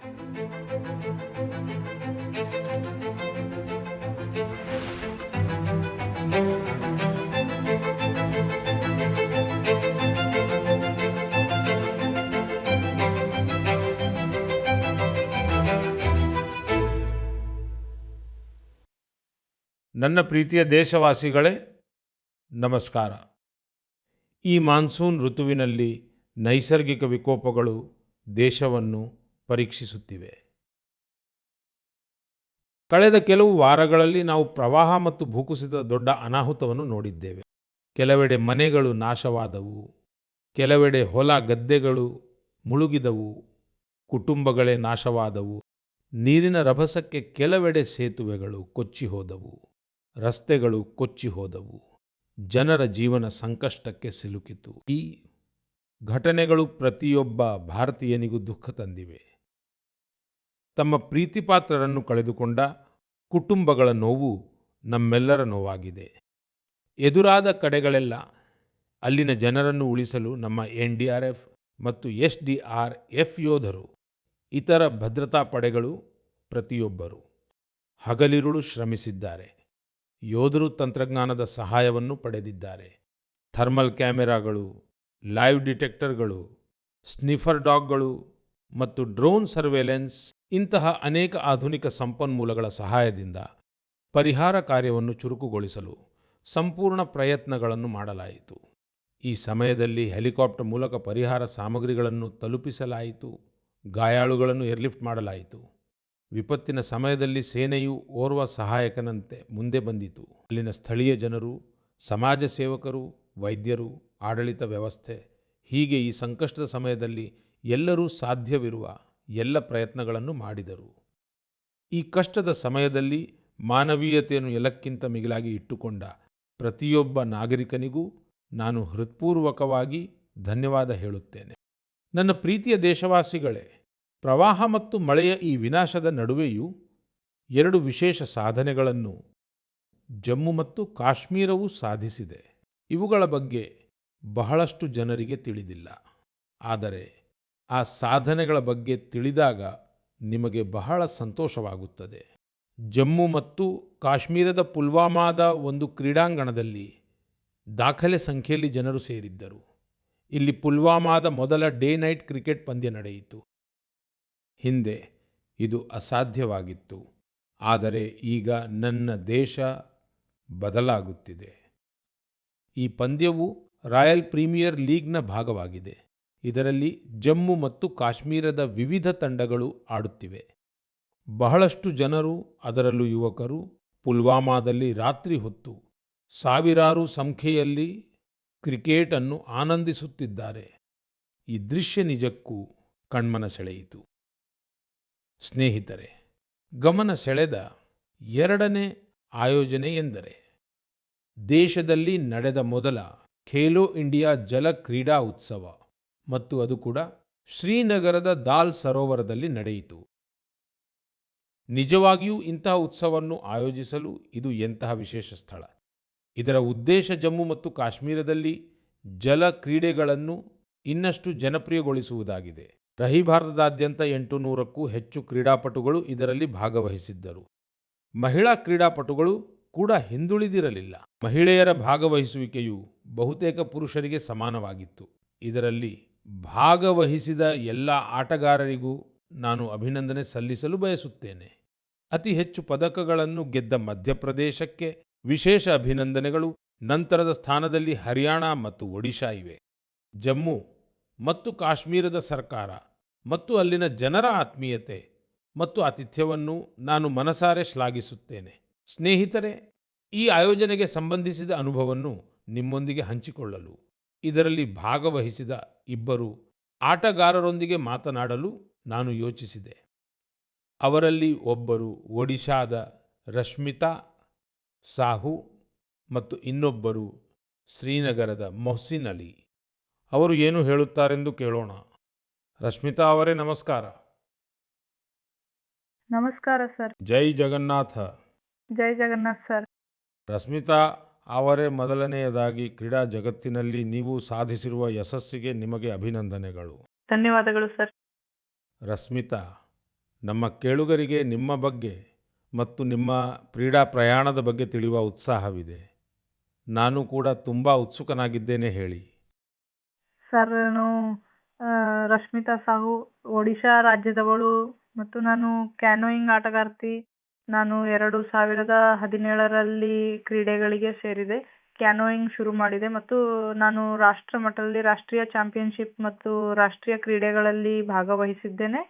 ನನ್ನ ಪ್ರೀತಿಯ ದೇಶವಾಸಿಗಳೇ, ನಮಸ್ಕಾರ. ಈ ಮಾನ್ಸೂನ್ ಋತುವಿನಲ್ಲಿ ನೈಸರ್ಗಿಕ ವಿಕೋಪಗಳು ದೇಶವನ್ನು ಪರೀಕ್ಷಿಸುತ್ತಿವೆ. ಕಳೆದ ಕೆಲವು ವಾರಗಳಲ್ಲಿ ನಾವು ಪ್ರವಾಹ ಮತ್ತು ಭೂಕುಸಿತದ ದೊಡ್ಡ ಅನಾಹುತವನ್ನು ನೋಡಿದ್ದೇವೆ. ಕೆಲವೆಡೆ ಮನೆಗಳು ನಾಶವಾದವು, ಕೆಲವೆಡೆ ಹೊಲ ಗದ್ದೆಗಳು ಮುಳುಗಿದವು, ಕುಟುಂಬಗಳೇ ನಾಶವಾದವು. ನೀರಿನ ರಭಸಕ್ಕೆ ಕೆಲವೆಡೆ ಸೇತುವೆಗಳು ಕೊಚ್ಚಿ ಹೋದವು, ರಸ್ತೆಗಳು ಕೊಚ್ಚಿ ಹೋದವು, ಜನರ ಜೀವನ ಸಂಕಷ್ಟಕ್ಕೆ ಸಿಲುಕಿತು. ಈ ಘಟನೆಗಳು ಪ್ರತಿಯೊಬ್ಬ ಭಾರತೀಯನಿಗೂ ದುಃಖ ತಂದಿವೆ. ತಮ್ಮ ಪ್ರೀತಿಪಾತ್ರರನ್ನು ಕಳೆದುಕೊಂಡ ಕುಟುಂಬಗಳ ನೋವು ನಮ್ಮೆಲ್ಲರ ನೋವಾಗಿದೆ. ಎದುರಾದ ಕಡೆಗಳೆಲ್ಲ ಅಲ್ಲಿನ ಜನರನ್ನು ಉಳಿಸಲು ನಮ್ಮ NDRF ಮತ್ತು SDRF ಯೋಧರು, ಇತರ ಭದ್ರತಾ ಪಡೆಗಳು ಪ್ರತಿಯೊಬ್ಬರು ಹಗಲಿರುಳು ಶ್ರಮಿಸಿದ್ದಾರೆ. ಯೋಧರು ತಂತ್ರಜ್ಞಾನದ ಸಹಾಯವನ್ನು ಪಡೆದಿದ್ದಾರೆ. ಥರ್ಮಲ್ ಕ್ಯಾಮೆರಾಗಳು, ಲೈವ್ ಡಿಟೆಕ್ಟರ್ಗಳು, ಸ್ನಿಫರ್ ಡಾಗ್ಗಳು ಮತ್ತು ಡ್ರೋನ್ ಸರ್ವೇಲೆನ್ಸ್ ಇಂತಹ ಅನೇಕ ಆಧುನಿಕ ಸಂಪನ್ಮೂಲಗಳ ಸಹಾಯದಿಂದ ಪರಿಹಾರ ಕಾರ್ಯವನ್ನು ಚುರುಕುಗೊಳಿಸಲು ಸಂಪೂರ್ಣ ಪ್ರಯತ್ನಗಳನ್ನು ಮಾಡಲಾಯಿತು. ಈ ಸಮಯದಲ್ಲಿ ಹೆಲಿಕಾಪ್ಟರ್ ಮೂಲಕ ಪರಿಹಾರ ಸಾಮಗ್ರಿಗಳನ್ನು ತಲುಪಿಸಲಾಯಿತು. ಗಾಯಾಳುಗಳನ್ನು ಏರ್ಲಿಫ್ಟ್ ಮಾಡಲಾಯಿತು. ವಿಪತ್ತಿನ ಸಮಯದಲ್ಲಿ ಸೇನೆಯು ಓರ್ವ ಸಹಾಯಕನಂತೆ ಮುಂದೆ ಬಂದಿತು. ಅಲ್ಲಿನ ಸ್ಥಳೀಯ ಜನರು, ಸಮಾಜ ಸೇವಕರು, ವೈದ್ಯರು, ಆಡಳಿತ ವ್ಯವಸ್ಥೆ ಹೀಗೆ ಈ ಸಂಕಷ್ಟದ ಸಮಯದಲ್ಲಿ ಎಲ್ಲರೂ ಸಾಧ್ಯವಿರುವ ಎಲ್ಲ ಪ್ರಯತ್ನಗಳನ್ನು ಮಾಡಿದರು. ಈ ಕಷ್ಟದ ಸಮಯದಲ್ಲಿ ಮಾನವೀಯತೆಯನ್ನು ಎಲ್ಲಕ್ಕಿಂತ ಮಿಗಿಲಾಗಿ ಇಟ್ಟುಕೊಂಡ ಪ್ರತಿಯೊಬ್ಬ ನಾಗರಿಕನಿಗೂ ನಾನು ಹೃತ್ಪೂರ್ವಕವಾಗಿ ಧನ್ಯವಾದ ಹೇಳುತ್ತೇನೆ. ನನ್ನ ಪ್ರೀತಿಯ ದೇಶವಾಸಿಗಳೇ, ಪ್ರವಾಹ ಮತ್ತು ಮಳೆಯ ಈ ವಿನಾಶದ ನಡುವೆಯೂ 2 ವಿಶೇಷ ಸಾಧನೆಗಳನ್ನು ಜಮ್ಮು ಮತ್ತು ಕಾಶ್ಮೀರವು ಸಾಧಿಸಿದೆ. ಇವುಗಳ ಬಗ್ಗೆ ಬಹಳಷ್ಟು ಜನರಿಗೆ ತಿಳಿದಿಲ್ಲ. ಆದರೆ ಆ ಸಾಧನೆಗಳ ಬಗ್ಗೆ ತಿಳಿದಾಗ ನಿಮಗೆ ಬಹಳ ಸಂತೋಷವಾಗುತ್ತದೆ. ಜಮ್ಮು ಮತ್ತು ಕಾಶ್ಮೀರದ ಪುಲ್ವಾಮಾದ ಒಂದು ಕ್ರೀಡಾಂಗಣದಲ್ಲಿ ದಾಖಲೆ ಸಂಖ್ಯೆಯಲ್ಲಿ ಜನರು ಸೇರಿದ್ದರು. ಇಲ್ಲಿ ಪುಲ್ವಾಮಾದ ಮೊದಲ ಡೇ ನೈಟ್ ಕ್ರಿಕೆಟ್ ಪಂದ್ಯ ನಡೆಯಿತು. ಹಿಂದೆ ಇದು ಅಸಾಧ್ಯವಾಗಿತ್ತು. ಆದರೆ ಈಗ ನನ್ನ ದೇಶ ಬದಲಾಗುತ್ತಿದೆ. ಈ ಪಂದ್ಯವು ರಾಯಲ್ ಪ್ರೀಮಿಯರ್ ಲೀಗ್ನ ಭಾಗವಾಗಿದೆ. ಇದರಲ್ಲಿ ಜಮ್ಮು ಮತ್ತು ಕಾಶ್ಮೀರದ ವಿವಿಧ ತಂಡಗಳು ಆಡುತ್ತಿವೆ. ಬಹಳಷ್ಟು ಜನರು, ಅದರಲ್ಲೂ ಯುವಕರು, ಪುಲ್ವಾಮಾದಲ್ಲಿ ರಾತ್ರಿ ಹೊತ್ತು ಸಾವಿರಾರು ಸಂಖ್ಯೆಯಲ್ಲಿ ಕ್ರಿಕೆಟ್ ಅನ್ನು ಆನಂದಿಸುತ್ತಿದ್ದಾರೆ. ಈ ದೃಶ್ಯ ನಿಜಕ್ಕೂ ಕಣ್ಮನ ಸೆಳೆಯಿತು. ಸ್ನೇಹಿತರೆ, ಗಮನ ಸೆಳೆದ 2ನೇ ಆಯೋಜನೆ ಎಂದರೆ ದೇಶದಲ್ಲಿ ನಡೆದ ಮೊದಲ ಖೇಲೋ ಇಂಡಿಯಾ ಜಲ ಕ್ರೀಡಾ ಉತ್ಸವ, ಮತ್ತು ಅದು ಕೂಡ ಶ್ರೀನಗರದ ದಾಲ್ ಸರೋವರದಲ್ಲಿ ನಡೆಯಿತು. ನಿಜವಾಗಿಯೂ ಇಂತಹ ಉತ್ಸವವನ್ನು ಆಯೋಜಿಸಲು ಇದು ಎಂತಹ ವಿಶೇಷ ಸ್ಥಳ. ಇದರ ಉದ್ದೇಶ ಜಮ್ಮು ಮತ್ತು ಕಾಶ್ಮೀರದಲ್ಲಿ ಜಲ ಕ್ರೀಡೆಗಳನ್ನು ಇನ್ನಷ್ಟು ಜನಪ್ರಿಯಗೊಳಿಸುವುದಾಗಿದೆ. ಭಾರತದಾದ್ಯಂತ 800ಕ್ಕೂ ಹೆಚ್ಚು ಕ್ರೀಡಾಪಟುಗಳು ಇದರಲ್ಲಿ ಭಾಗವಹಿಸಿದ್ದರು. ಮಹಿಳಾ ಕ್ರೀಡಾಪಟುಗಳು ಕೂಡ ಹಿಂದುಳಿದಿರಲಿಲ್ಲ. ಮಹಿಳೆಯರ ಭಾಗವಹಿಸುವಿಕೆಯು ಬಹುತೇಕ ಪುರುಷರಿಗೆ ಸಮಾನವಾಗಿತ್ತು. ಇದರಲ್ಲಿ ಭಾಗವಹಿಸಿದ ಎಲ್ಲ ಆಟಗಾರರಿಗೂ ನಾನು ಅಭಿನಂದನೆ ಸಲ್ಲಿಸಲು ಬಯಸುತ್ತೇನೆ. ಅತಿ ಹೆಚ್ಚು ಪದಕಗಳನ್ನು ಗೆದ್ದ ಮಧ್ಯಪ್ರದೇಶಕ್ಕೆ ವಿಶೇಷ ಅಭಿನಂದನೆಗಳು. ನಂತರದ ಸ್ಥಾನದಲ್ಲಿ ಹರಿಯಾಣ ಮತ್ತು ಒಡಿಶಾ ಇವೆ. ಜಮ್ಮು ಮತ್ತು ಕಾಶ್ಮೀರದ ಸರ್ಕಾರ ಮತ್ತು ಅಲ್ಲಿನ ಜನರ ಆತ್ಮೀಯತೆ ಮತ್ತು ಆತಿಥ್ಯವನ್ನು ನಾನು ಮನಸಾರೆ ಶ್ಲಾಘಿಸುತ್ತೇನೆ. ಸ್ನೇಹಿತರೆ, ಈ ಆಯೋಜನೆಗೆ ಸಂಬಂಧಿಸಿದ ಅನುಭವವನ್ನು ನಿಮ್ಮೊಂದಿಗೆ ಹಂಚಿಕೊಳ್ಳಲು ಇದರಲ್ಲಿ ಭಾಗವಹಿಸಿದ 2 ಆಟಗಾರರೊಂದಿಗೆ ಮಾತನಾಡಲು ನಾನು ಯೋಚಿಸಿದೆ. ಅವರಲ್ಲಿ ಒಬ್ಬರು ಒಡಿಶಾದ ರಶ್ಮಿತಾ ಸಾಹು ಮತ್ತು ಇನ್ನೊಬ್ಬರು ಶ್ರೀನಗರದ ಮೊಹ್ಸಿನ್ ಅಲಿ. ಅವರು ಏನು ಹೇಳುತ್ತಾರೆಂದು ಕೇಳೋಣ. ರಶ್ಮಿತಾ ಅವರೇ, ನಮಸ್ಕಾರ. ನಮಸ್ಕಾರ ಸರ್. ಜೈ ಜಗನ್ನಾಥ. ಜೈ ಜಗನ್ನಾಥ್ ಸರ್. ರಶ್ಮಿತಾ ಅವರೇ, ಮೊದಲನೆಯದಾಗಿ ಕ್ರೀಡಾ ಜಗತ್ತಿನಲ್ಲಿ ನೀವು ಸಾಧಿಸಿರುವ ಯಶಸ್ಸಿಗೆ ನಿಮಗೆ ಅಭಿನಂದನೆಗಳು. ಧನ್ಯವಾದಗಳು ಸರ್. ರಶ್ಮಿತಾ, ನಮ್ಮ ಕೇಳುಗರಿಗೆ ನಿಮ್ಮ ಬಗ್ಗೆ ಮತ್ತು ನಿಮ್ಮ ಕ್ರೀಡಾ ಪ್ರಯಾಣದ ಬಗ್ಗೆ ತಿಳಿಯುವ ಉತ್ಸಾಹವಿದೆ. ನಾನು ಕೂಡ ತುಂಬ ಉತ್ಸುಕನಾಗಿದ್ದೇನೆ, ಹೇಳಿ. ಸರ್ ನಾನು ರಶ್ಮಿತಾ ಸಾಹು, ಒಡಿಶಾ ರಾಜ್ಯದವಳು ಮತ್ತು ನಾನು ಕ್ಯಾನೋಯಿಂಗ್ ಆಟಗಾರ್ತಿ. ನಾನು 2017ರಲ್ಲಿ ಕ್ರೀಡೆಗಳಿಗೆ ಸೇರಿದೆ. ಕ್ಯಾನೋಯಿಂಗ್ ಶುರು ಮಾಡಿದೆ ಮತ್ತು ನಾನು ರಾಷ್ಟ್ರ ಮಟ್ಟದಲ್ಲಿ ರಾಷ್ಟ್ರೀಯ ಚಾಂಪಿಯನ್ಶಿಪ್ ಮತ್ತು ರಾಷ್ಟ್ರೀಯ ಕ್ರೀಡೆಗಳಲ್ಲಿ ಭಾಗವಹಿಸಿದ್ದೇನೆ.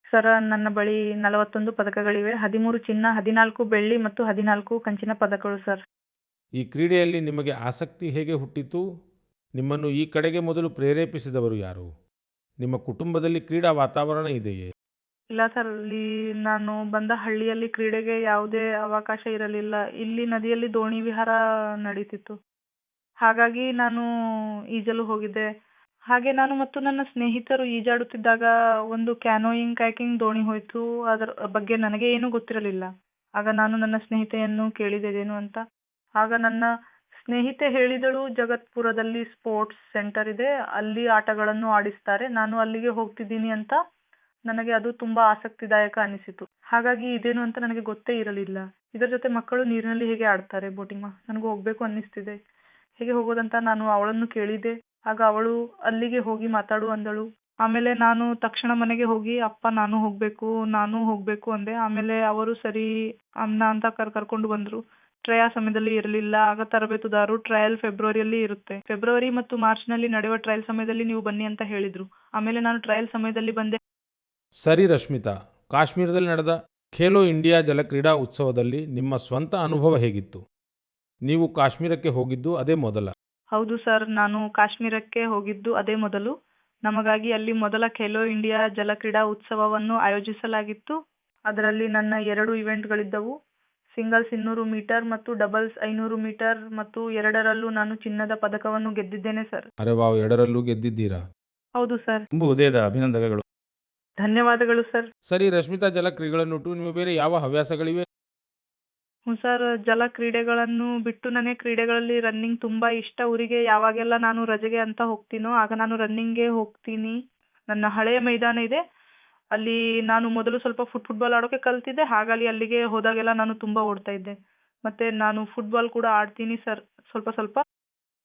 ಸರ್ ನನ್ನ ಬಳಿ 41 ಪದಕಗಳಿವೆ. 13 ಚಿನ್ನ, 14 ಬೆಳ್ಳಿ ಮತ್ತು 14 ಕಂಚಿನ ಪದಕಗಳು ಸರ್. ಈ ಕ್ರೀಡೆಯಲ್ಲಿ ನಿಮಗೆ ಆಸಕ್ತಿ ಹೇಗೆ ಹುಟ್ಟಿತು? ನಿಮ್ಮನ್ನು ಈ ಕಡೆಗೆ ಮೊದಲು ಪ್ರೇರೇಪಿಸಿದವರು ಯಾರು? ನಿಮ್ಮ ಕುಟುಂಬದಲ್ಲಿ ಕ್ರೀಡಾ ವಾತಾವರಣ ಇದೆಯೇ? ಇಲ್ಲ ಸರ್, ಇಲ್ಲಿ ನಾನು ಬಂದ ಹಳ್ಳಿಯಲ್ಲಿ ಕ್ರೀಡೆಗೆ ಯಾವುದೇ ಅವಕಾಶ ಇರಲಿಲ್ಲ. ಇಲ್ಲಿ ನದಿಯಲ್ಲಿ ದೋಣಿ ವಿಹಾರ ನಡೀತಿತ್ತು. ಹಾಗಾಗಿ ನಾನು ಈಜಲು ಹೋಗಿದ್ದೆ. ಹಾಗೆ ನಾನು ಮತ್ತು ನನ್ನ ಸ್ನೇಹಿತರು ಈಜಾಡುತ್ತಿದ್ದಾಗ ಒಂದು ಕ್ಯಾನೋಯಿಂಗ್ ಕಯಾಕಿಂಗ್ ದೋಣಿ ಹೋಯಿತು. ಅದರ ಬಗ್ಗೆ ನನಗೆ ಏನೂ ಗೊತ್ತಿರಲಿಲ್ಲ. ಆಗ ನಾನು ನನ್ನ ಸ್ನೇಹಿತೆಯನ್ನು ಕೇಳಿದೆ ಇದೇನು ಅಂತ. ಆಗ ನನ್ನ ಸ್ನೇಹಿತೆ ಹೇಳಿದಳು, ಜಗತ್ಪುರದಲ್ಲಿ ಸ್ಪೋರ್ಟ್ಸ್ ಸೆಂಟರ್ ಇದೆ, ಅಲ್ಲಿ ಆಟಗಳನ್ನು ಆಡಿಸ್ತಾರೆ, ನಾನು ಅಲ್ಲಿಗೆ ಹೋಗ್ತಿದ್ದೀನಿ ಅಂತ. ನನಗೆ ಅದು ತುಂಬ ಆಸಕ್ತಿದಾಯಕ ಅನಿಸಿತು. ಹಾಗಾಗಿ ಇದೇನು ಅಂತ ನನಗೆ ಗೊತ್ತೇ ಇರಲಿಲ್ಲ. ಇದರ ಜೊತೆ ಮಕ್ಕಳು ನೀರಿನಲ್ಲಿ ಹೇಗೆ ಆಡ್ತಾರೆ ಬೋಟಿಂಗ್, ನನಗೂ ಹೋಗಬೇಕು ಅನ್ನಿಸ್ತಿದೆ. ಹೇಗೆ ಹೋಗೋದಂತ ನಾನು ಅವಳನ್ನು ಕೇಳಿದೆ. ಆಗ ಅವಳು ಅಲ್ಲಿಗೆ ಹೋಗಿ ಮಾತಾಡು ಅಂದಳು. ಆಮೇಲೆ ನಾನು ತಕ್ಷಣ ಮನೆಗೆ ಹೋಗಿ ಅಪ್ಪ ನಾನು ಹೋಗಬೇಕು ಅಂದೆ. ಆಮೇಲೆ ಅವರು ಸರಿ ಅಮ್ಮ ಅಂತ ಕರ್ಕೊಂಡು ಬಂದರು. ಟ್ರಯಲ್ ಸಮಯದಲ್ಲಿ ಇರಲಿಲ್ಲ. ಆಗ ತರಬೇತುದಾರರು ಟ್ರಯಲ್ ಫೆಬ್ರವರಿಯಲ್ಲಿ ಇರುತ್ತೆ, ಫೆಬ್ರವರಿ ಮತ್ತು ಮಾರ್ಚ್ನಲ್ಲಿ ನಡೆಯುವ ಟ್ರಯಲ್ ಸಮಯದಲ್ಲಿ ನೀವು ಬನ್ನಿ ಅಂತ ಹೇಳಿದರು. ಆಮೇಲೆ ನಾನು ಟ್ರಯಲ್ ಸಮಯದಲ್ಲಿ ಬಂದೆ. ಸರಿ ರಶ್ಮಿತಾ, ಕಾಶ್ಮೀರದಲ್ಲಿ ನಡೆದ ಖೇಲೋ ಇಂಡಿಯಾ ಜಲಕ್ರೀಡಾ ಉತ್ಸವದಲ್ಲಿ ನಿಮ್ಮ ಸ್ವಂತ ಅನುಭವ ಹೇಗಿತ್ತು? ನೀವು ಕಾಶ್ಮೀರಕ್ಕೆ ಹೋಗಿದ್ದು ಅದೇ ಮೊದಲ? ಹೌದು ಸರ್, ನಾನು ಕಾಶ್ಮೀರಕ್ಕೆ ಹೋಗಿದ್ದು ಅದೇ ಮೊದಲು. ನಮಗಾಗಿ ಅಲ್ಲಿ ಮೊದಲ ಖೇಲೋ ಇಂಡಿಯಾ ಜಲಕ್ರೀಡಾ ಉತ್ಸವವನ್ನು ಆಯೋಜಿಸಲಾಗಿತ್ತು. ಅದರಲ್ಲಿ ನನ್ನ 2 ಇವೆಂಟ್ಗಳಿದ್ದವು. ಸಿಂಗಲ್ಸ್ 200 ಮೀಟರ್ ಮತ್ತು ಡಬಲ್ಸ್ 500 ಮೀಟರ್ ಮತ್ತು ಎರಡರಲ್ಲೂ ನಾನು ಚಿನ್ನದ ಪದಕವನ್ನು ಗೆದ್ದಿದ್ದೇನೆ ಸರ್. ಅರೆ ವಾವ್, ಎರಡರಲ್ಲೂ ಗೆದ್ದಿದ್ದೀರಾ? ಹೌದು ಸರ್. ತುಂಬ ಹೃದಯದ ಅಭಿನಂದನೆಗಳು. ಧನ್ಯವಾದಗಳು ಸರ್. ಸರಿ ರಶ್ಮಿತಾ, ಜಲಕ್ರೀಡೆಗಳನ್ನು ಬಿಟ್ಟು ನಿಮಗೆ ಬೇರೆ ಯಾವ ಹವ್ಯಾಸಗಳಿವೆ? ಹ್ಞೂ ಸರ್, ಜಲ ಕ್ರೀಡೆಗಳನ್ನು ಬಿಟ್ಟು ನನಗೆ ಕ್ರೀಡೆಗಳಲ್ಲಿ ರನ್ನಿಂಗ್ ತುಂಬ ಇಷ್ಟ. ಊರಿಗೆ ಯಾವಾಗೆಲ್ಲ ನಾನು ರಜೆಗೆ ಅಂತ ಹೋಗ್ತೀನೋ ಆಗ ನಾನು ರನ್ನಿಂಗ್ಗೆ ಹೋಗ್ತೀನಿ. ನನ್ನ ಹಳೆಯ ಮೈದಾನ ಇದೆ, ಅಲ್ಲಿ ನಾನು ಮೊದಲು ಸ್ವಲ್ಪ ಫುಟ್ಬಾಲ್ ಆಡೋಕ್ಕೆ ಕಲ್ತಿದ್ದೆ. ಹಾಗಾಗಿ ಅಲ್ಲಿಗೆ ಹೋದಾಗೆಲ್ಲ ನಾನು ತುಂಬ ಓಡ್ತಾ ಇದ್ದೆ. ಮತ್ತು ನಾನು ಫುಟ್ಬಾಲ್ ಕೂಡ ಆಡ್ತೀನಿ ಸರ್, ಸ್ವಲ್ಪ ಸ್ವಲ್ಪ.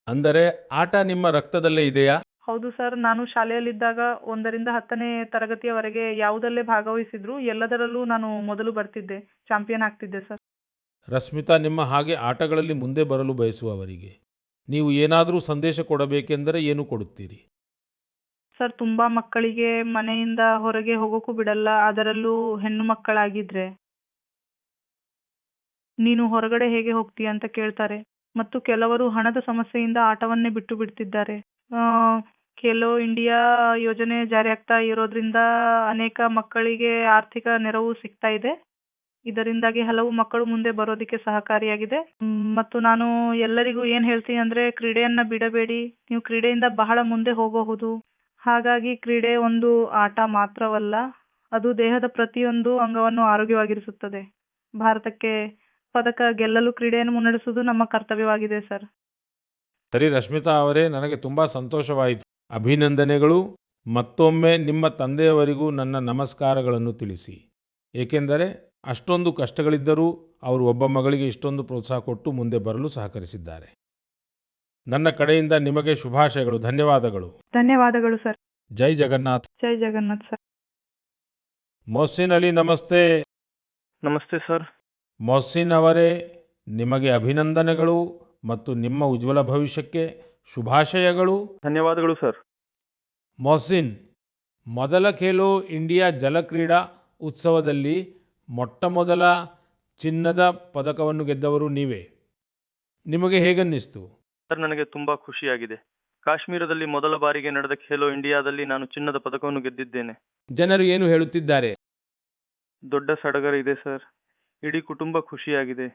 ಅಂದರೆ ಆಟ ನಿಮ್ಮ ರಕ್ತದಲ್ಲೇ ಇದೆಯಾ? ಹೌದು ಸರ್, ನಾನು ಶಾಲೆಯಲ್ಲಿದ್ದಾಗ 1ರಿಂದ 10ನೇ ತರಗತಿಯವರೆಗೆ ಯಾವುದಲ್ಲೇ ಭಾಗವಹಿಸಿದ್ರು ಎಲ್ಲದರಲ್ಲೂ ನಾನು ಮೊದಲು ಬರ್ತಿದ್ದೆ, ಚಾಂಪಿಯನ್ ಆಗ್ತಿದ್ದೆ ಸರ್. ರಶ್ಮಿತಾ, ನಿಮ್ಮ ಹಾಗೆ ಆಟಗಳಲ್ಲಿ ಮುಂದೆ ಬರಲು ಬಯಸುವವರಿಗೆ ನೀವು ಏನಾದರೂ ಸಂದೇಶ ಕೊಡಬೇಕೆಂದರೆ ಏನು ಕೊಡುತ್ತೀರಿ? ಸರ್, ತುಂಬ ಮಕ್ಕಳಿಗೆ ಮನೆಯಿಂದ ಹೊರಗೆ ಹೋಗೋಕ್ಕೂ ಬಿಡಲ್ಲ, ಅದರಲ್ಲೂ ಹೆಣ್ಣು ಮಕ್ಕಳಾಗಿದ್ರೆ. ನೀನು ಹೊರಗಡೆ ಹೇಗೆ ಹೋಗ್ತೀಯ ಅಂತ ಕೇಳ್ತಾರೆ. ಮತ್ತು ಕೆಲವರು ಹಣದ ಸಮಸ್ಯೆಯಿಂದ ಆಟವನ್ನೇ ಬಿಟ್ಟು ಬಿಡ್ತಿದ್ದಾರೆ. ಖೇಲೋ ಇಂಡಿಯಾ ಯೋಜನೆ ಜಾರಿ ಆಗ್ತಾ ಇರೋದ್ರಿಂದ ಅನೇಕ ಮಕ್ಕಳಿಗೆ ಆರ್ಥಿಕ ನೆರವು ಸಿಗ್ತಾ ಇದೆ. ಇದರಿಂದಾಗಿ ಹಲವು ಮಕ್ಕಳು ಮುಂದೆ ಬರೋದಕ್ಕೆ ಸಹಕಾರಿಯಾಗಿದೆ. ಮತ್ತು ನಾನು ಎಲ್ಲರಿಗೂ ಏನು ಹೇಳ್ತೀನಿ ಅಂದರೆ, ಕ್ರೀಡೆಯನ್ನು ಬಿಡಬೇಡಿ, ನೀವು ಕ್ರೀಡೆಯಿಂದ ಬಹಳ ಮುಂದೆ ಹೋಗಬಹುದು. ಹಾಗಾಗಿ ಕ್ರೀಡೆ ಒಂದು ಆಟ ಮಾತ್ರವಲ್ಲ, ಅದು ದೇಹದ ಪ್ರತಿಯೊಂದು ಅಂಗವನ್ನು ಆರೋಗ್ಯವಾಗಿರಿಸುತ್ತದೆ. ಭಾರತಕ್ಕೆ ಪದಕ ಗೆಲ್ಲಲು ಕ್ರೀಡೆಯನ್ನು ಮುನ್ನಡೆಸುವುದು ನಮ್ಮ ಕರ್ತವ್ಯವಾಗಿದೆ ಸರ್. ಸರಿ ರಶ್ಮಿತಾ ಅವರೇ, ನನಗೆ ತುಂಬ ಸಂತೋಷವಾಯಿತು. ಅಭಿನಂದನೆಗಳು. ಮತ್ತೊಮ್ಮೆ ನಿಮ್ಮ ತಂದೆಯವರಿಗೂ ನನ್ನ ನಮಸ್ಕಾರಗಳನ್ನು ತಿಳಿಸಿ. ಏಕೆಂದರೆ ಅಷ್ಟೊಂದು ಕಷ್ಟಗಳಿದ್ದರೂ ಅವರು ಒಬ್ಬ ಮಗಳಿಗೆ ಇಷ್ಟೊಂದು ಪ್ರೋತ್ಸಾಹ ಕೊಟ್ಟು ಮುಂದೆ ಬರಲು ಸಹಕರಿಸಿದ್ದಾರೆ. ನನ್ನ ಕಡೆಯಿಂದ ನಿಮಗೆ ಶುಭಾಶಯಗಳು. ಧನ್ಯವಾದಗಳು. ಧನ್ಯವಾದಗಳು ಸರ್. ಜೈ ಜಗನ್ನಾಥ್. ಜೈ ಜಗನ್ನಾಥ್ ಸರ್. ಮೊಹಸಿನ್ ಅಲಿ, ನಮಸ್ತೆ. ನಮಸ್ತೆ ಸರ್. ಮೊಹಸಿನ್ ಅವರೇ, ನಿಮಗೆ ಅಭಿನಂದನೆಗಳು ಮತ್ತು ನಿಮ್ಮ ಉಜ್ವಲ ಭವಿಷ್ಯಕ್ಕೆ ಶುಭಾಶಯಗಳು. ಧನ್ಯವಾದಗಳು ಸರ್. ಮೊಹಸಿನ್, ಮೊದಲ ಖೇಲೋ ಇಂಡಿಯಾ ಜಲಕ್ರೀಡಾ ಉತ್ಸವದಲ್ಲಿ ಮೊಟ್ಟಮೊದಲ ಚಿನ್ನದ ಪದಕವನ್ನು ಗೆದ್ದವರು ನೀವೇ. ನಿಮಗೆ ಹೇಗನ್ನಿಸ್ತು? ಸರ್, ನನಗೆ ತುಂಬ ಖುಷಿಯಾಗಿದೆ. ಕಾಶ್ಮೀರದಲ್ಲಿ ಮೊದಲ ಬಾರಿಗೆ ನಡೆದ ಖೇಲೋ ಇಂಡಿಯಾದಲ್ಲಿ ನಾನು ಚಿನ್ನದ ಪದಕವನ್ನು ಗೆದ್ದಿದ್ದೇನೆ. ಜನರು ಏನು ಹೇಳುತ್ತಿದ್ದಾರೆ? ದೊಡ್ಡ ಸಡಗರ ಇದೆ ಸರ್. ಇಡೀ ಕುಟುಂಬ ಖುಷಿಯಾಗಿದೆ.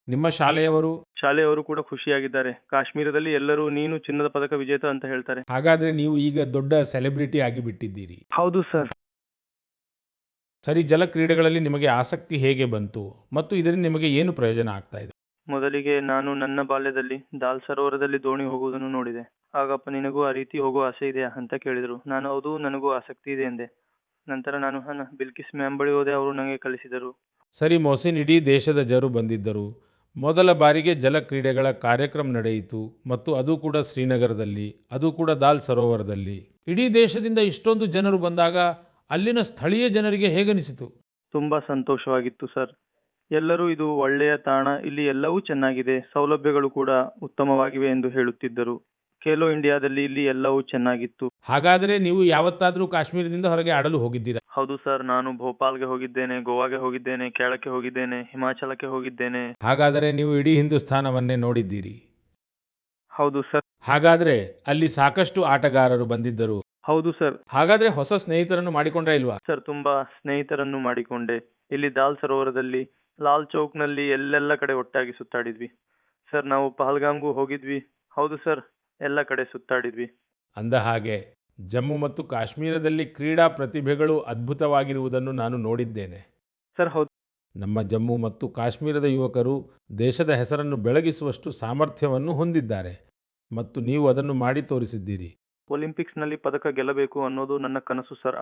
ನಿಮ್ಮ ಶಾಲೆಯವರು ಕೂಡ ಖುಷಿಯಾಗಿದ್ದಾರೆ. ಕಾಶ್ಮೀರದಲ್ಲಿ ಎಲ್ಲರೂ ನೀನು ಚಿನ್ನದ ಪದಕ ವಿಜೇತ ಅಂತ ಹೇಳ್ತಾರೆ. ಹಾಗಾದರೆ ನೀವು ಈಗ ದೊಡ್ಡ ಸೆಲೆಬ್ರಿಟಿ ಆಗಿಬಿಟ್ಟಿದ್ದೀರಿ. ಹೌದು ಸರ್. ಸರಿ, ಜಲಕ್ರೀಡೆಗಳಲ್ಲಿ ನಿಮಗೆ ಆಸಕ್ತಿ ಹೇಗೆ ಬಂತು ಮತ್ತು ಇದರಿಂದ ನಿಮಗೆ ಏನು ಪ್ರಯೋಜನ ಆಗ್ತಾ ಇದೆ? ಮೊದಲಿಗೆ ನಾನು ನನ್ನ ಬಾಲ್ಯದಲ್ಲಿ ದಾಲ್ ಸರೋವರದಲ್ಲಿ ದೋಣಿ ಹೋಗುವುದನ್ನು ನೋಡಿದೆ. ಆಗಪ್ಪ, ನಿನಗೂ ಆ ರೀತಿ ಹೋಗೋ ಆಸೆ ಇದೆಯಾ ಅಂತ ಕೇಳಿದರು. ನಾನು ಹೌದು, ನನಗೂ ಆಸಕ್ತಿ ಇದೆ ಎಂದೆ. ನಂತರ ನಾನು ಬಿಲ್ಕಿಸ್ ಮ್ಯಾಮ್ ಬಳಿ ಹೋದೆ, ಅವರು ನನಗೆ ಕಲಿಸಿದರು. ಸರಿ ಮೊಹಸಿನ್, ಇಡೀ ದೇಶದ ಜನರು ಬಂದಿದ್ದರು. ಮೊದಲ ಬಾರಿಗೆ ಜಲಕ್ರೀಡೆಗಳ ಕಾರ್ಯಕ್ರಮ ನಡೆಯಿತು ಮತ್ತು ಅದು ಕೂಡ ಶ್ರೀನಗರದಲ್ಲಿ, ಅದು ಕೂಡ ದಾಲ್ ಸರೋವರದಲ್ಲಿ. ಇಡೀ ದೇಶದಿಂದ ಇಷ್ಟೊಂದು ಜನರು ಬಂದಾಗ ಅಲ್ಲಿನ ಸ್ಥಳೀಯ ಜನರಿಗೆ ಹೇಗನಿಸಿತು? ತುಂಬಾ ಸಂತೋಷವಾಗಿತ್ತು ಸರ್. ಎಲ್ಲರೂ ಇದು ಒಳ್ಳೆಯ ತಾಣ, ಇಲ್ಲಿ ಎಲ್ಲವೂ ಚೆನ್ನಾಗಿದೆ, ಸೌಲಭ್ಯಗಳು ಕೂಡ ಉತ್ತಮವಾಗಿವೆ ಎಂದು ಹೇಳುತ್ತಿದ್ದರು. ಖೇಲೋ ಇಂಡಿಯಾದಲ್ಲಿ ಇಲ್ಲಿ ಎಲ್ಲವೂ ಚೆನ್ನಾಗಿತ್ತು. ಹಾಗಾದರೆ ನೀವು ಯಾವತ್ತಾದರೂ ಕಾಶ್ಮೀರದಿಂದ ಹೊರಗೆ ಆಡಲು ಹೋಗಿದ್ದೀರಾ? ಹೌದು ಸರ್, ನಾನು ಭೋಪಾಲ್ಗೆ ಹೋಗಿದ್ದೇನೆ, ಗೋವಾಗೆ ಹೋಗಿದ್ದೇನೆ, ಕೇರಳಕ್ಕೆ ಹೋಗಿದ್ದೇನೆ, ಹಿಮಾಚಲಕ್ಕೆ ಹೋಗಿದ್ದೇನೆ. ಹಾಗಾದರೆ ನೀವು ಇಡೀ ಹಿಂದೂಸ್ಥಾನವನ್ನೇ ನೋಡಿದ್ದೀರಿ. ಹೌದು ಸರ್. ಹಾಗಾದರೆ ಅಲ್ಲಿ ಸಾಕಷ್ಟು ಆಟಗಾರರು ಬಂದಿದ್ದರು. ಹೌದು ಸರ್. ಹಾಗಾದರೆ ಹೊಸ ಸ್ನೇಹಿತರನ್ನು ಮಾಡಿಕೊಂಡ್ರೆ ಇಲ್ವಾ? ಸರ್, ತುಂಬಾ ಸ್ನೇಹಿತರನ್ನು ಮಾಡಿಕೊಂಡೆ. ಇಲ್ಲಿ ದಾಲ್ ಸರೋವರದಲ್ಲಿ, ಲಾಲ್ ಚೌಕ್ನಲ್ಲಿ ಎಲ್ಲೆಲ್ಲ ಕಡೆ ಒಟ್ಟಾಗಿ ಸುತ್ತಾಡಿದ್ವಿ. ಸರ್, ನಾವು ಪಹಲ್ಗಾಮ್ಗೂ ಹೋಗಿದ್ವಿ. ಹೌದು ಸರ್, ಎಲ್ಲ ಕಡೆ ಸುತ್ತಾಡಿದ್ವಿ. ಅಂದ ಹಾಗೆ ಜಮ್ಮು ಮತ್ತು ಕಾಶ್ಮೀರದಲ್ಲಿ ಕ್ರೀಡಾ ಪ್ರತಿಭೆಗಳು ಅದ್ಭುತವಾಗಿರುವುದನ್ನು ನಾನು ನೋಡಿದ್ದೇನೆ. ಸರ್, ಹೌದು. ನಮ್ಮ ಜಮ್ಮು ಮತ್ತು ಕಾಶ್ಮೀರದ ಯುವಕರು ದೇಶದ ಹೆಸರನ್ನು ಬೆಳಗಿಸುವಷ್ಟು ಸಾಮರ್ಥ್ಯವನ್ನು ಹೊಂದಿದ್ದಾರೆ ಮತ್ತು ನೀವು ಅದನ್ನು ಮಾಡಿ ತೋರಿಸಿದ್ದೀರಿ. ಒಲಿಂಪಿಕ್ಸ್ನಲ್ಲಿ ಪದಕ ಗೆಲ್ಲಬೇಕು ಅನ್ನೋದು ನನ್ನ ಕನಸು ಸರ್.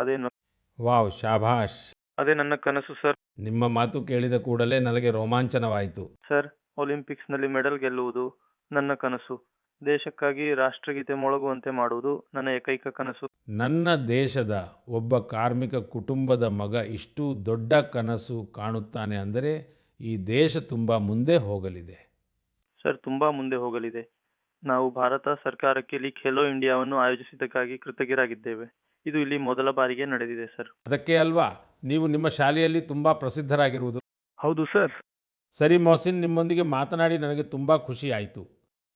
ವಾವ್, ಶಾಭಾಷ್. ಅದೇ ನನ್ನ ಕನಸು ಸರ್. ನಿಮ್ಮ ಮಾತು ಕೇಳಿದ ಕೂಡಲೇ ನನಗೆ ರೋಮಾಂಚನವಾಯಿತು. ಸರ್, ಒಲಿಂಪಿಕ್ಸ್ನಲ್ಲಿ ಮೆಡಲ್ ಗೆಲ್ಲುವುದು ನನ್ನ ಕನಸು. ದೇಶಕ್ಕಾಗಿ ರಾಷ್ಟ್ರಗೀತೆ ಮೊಳಗುವಂತೆ ಮಾಡುವುದು ನನ್ನ ಏಕೈಕ ಕನಸು. ನನ್ನ ದೇಶದ ಒಬ್ಬ ಕಾರ್ಮಿಕ ಕುಟುಂಬದ ಮಗ ಇಷ್ಟು ದೊಡ್ಡ ಕನಸು ಕಾಣುತ್ತಾನೆ ಅಂದರೆ ಈ ದೇಶ ತುಂಬ ಮುಂದೆ ಹೋಗಲಿದೆ. ಸರ್, ತುಂಬಾ ಮುಂದೆ ಹೋಗಲಿದೆ. ನಾವು ಭಾರತ ಸರ್ಕಾರಕ್ಕೆ ಇಲ್ಲಿ ಖೇಲೋ ಇಂಡಿಯಾವನ್ನು ಆಯೋಜಿಸಿದ್ದಕ್ಕಾಗಿ ಕೃತಜ್ಞರಾಗಿದ್ದೇವೆ. ಇದು ಇಲ್ಲಿ ಮೊದಲ ಬಾರಿಗೆ ನಡೆದಿದೆ ಸರ್. ಅದಕ್ಕೆ ಅಲ್ವಾ ನೀವು ನಿಮ್ಮ ಶಾಲೆಯಲ್ಲಿ ತುಂಬ ಪ್ರಸಿದ್ಧರಾಗಿರುವುದು? ಹೌದು ಸರ್. ಸರಿ ಮೊಹಸಿನ್, ನಿಮ್ಮೊಂದಿಗೆ ಮಾತನಾಡಿ ನನಗೆ ತುಂಬ ಖುಷಿ ಆಯಿತು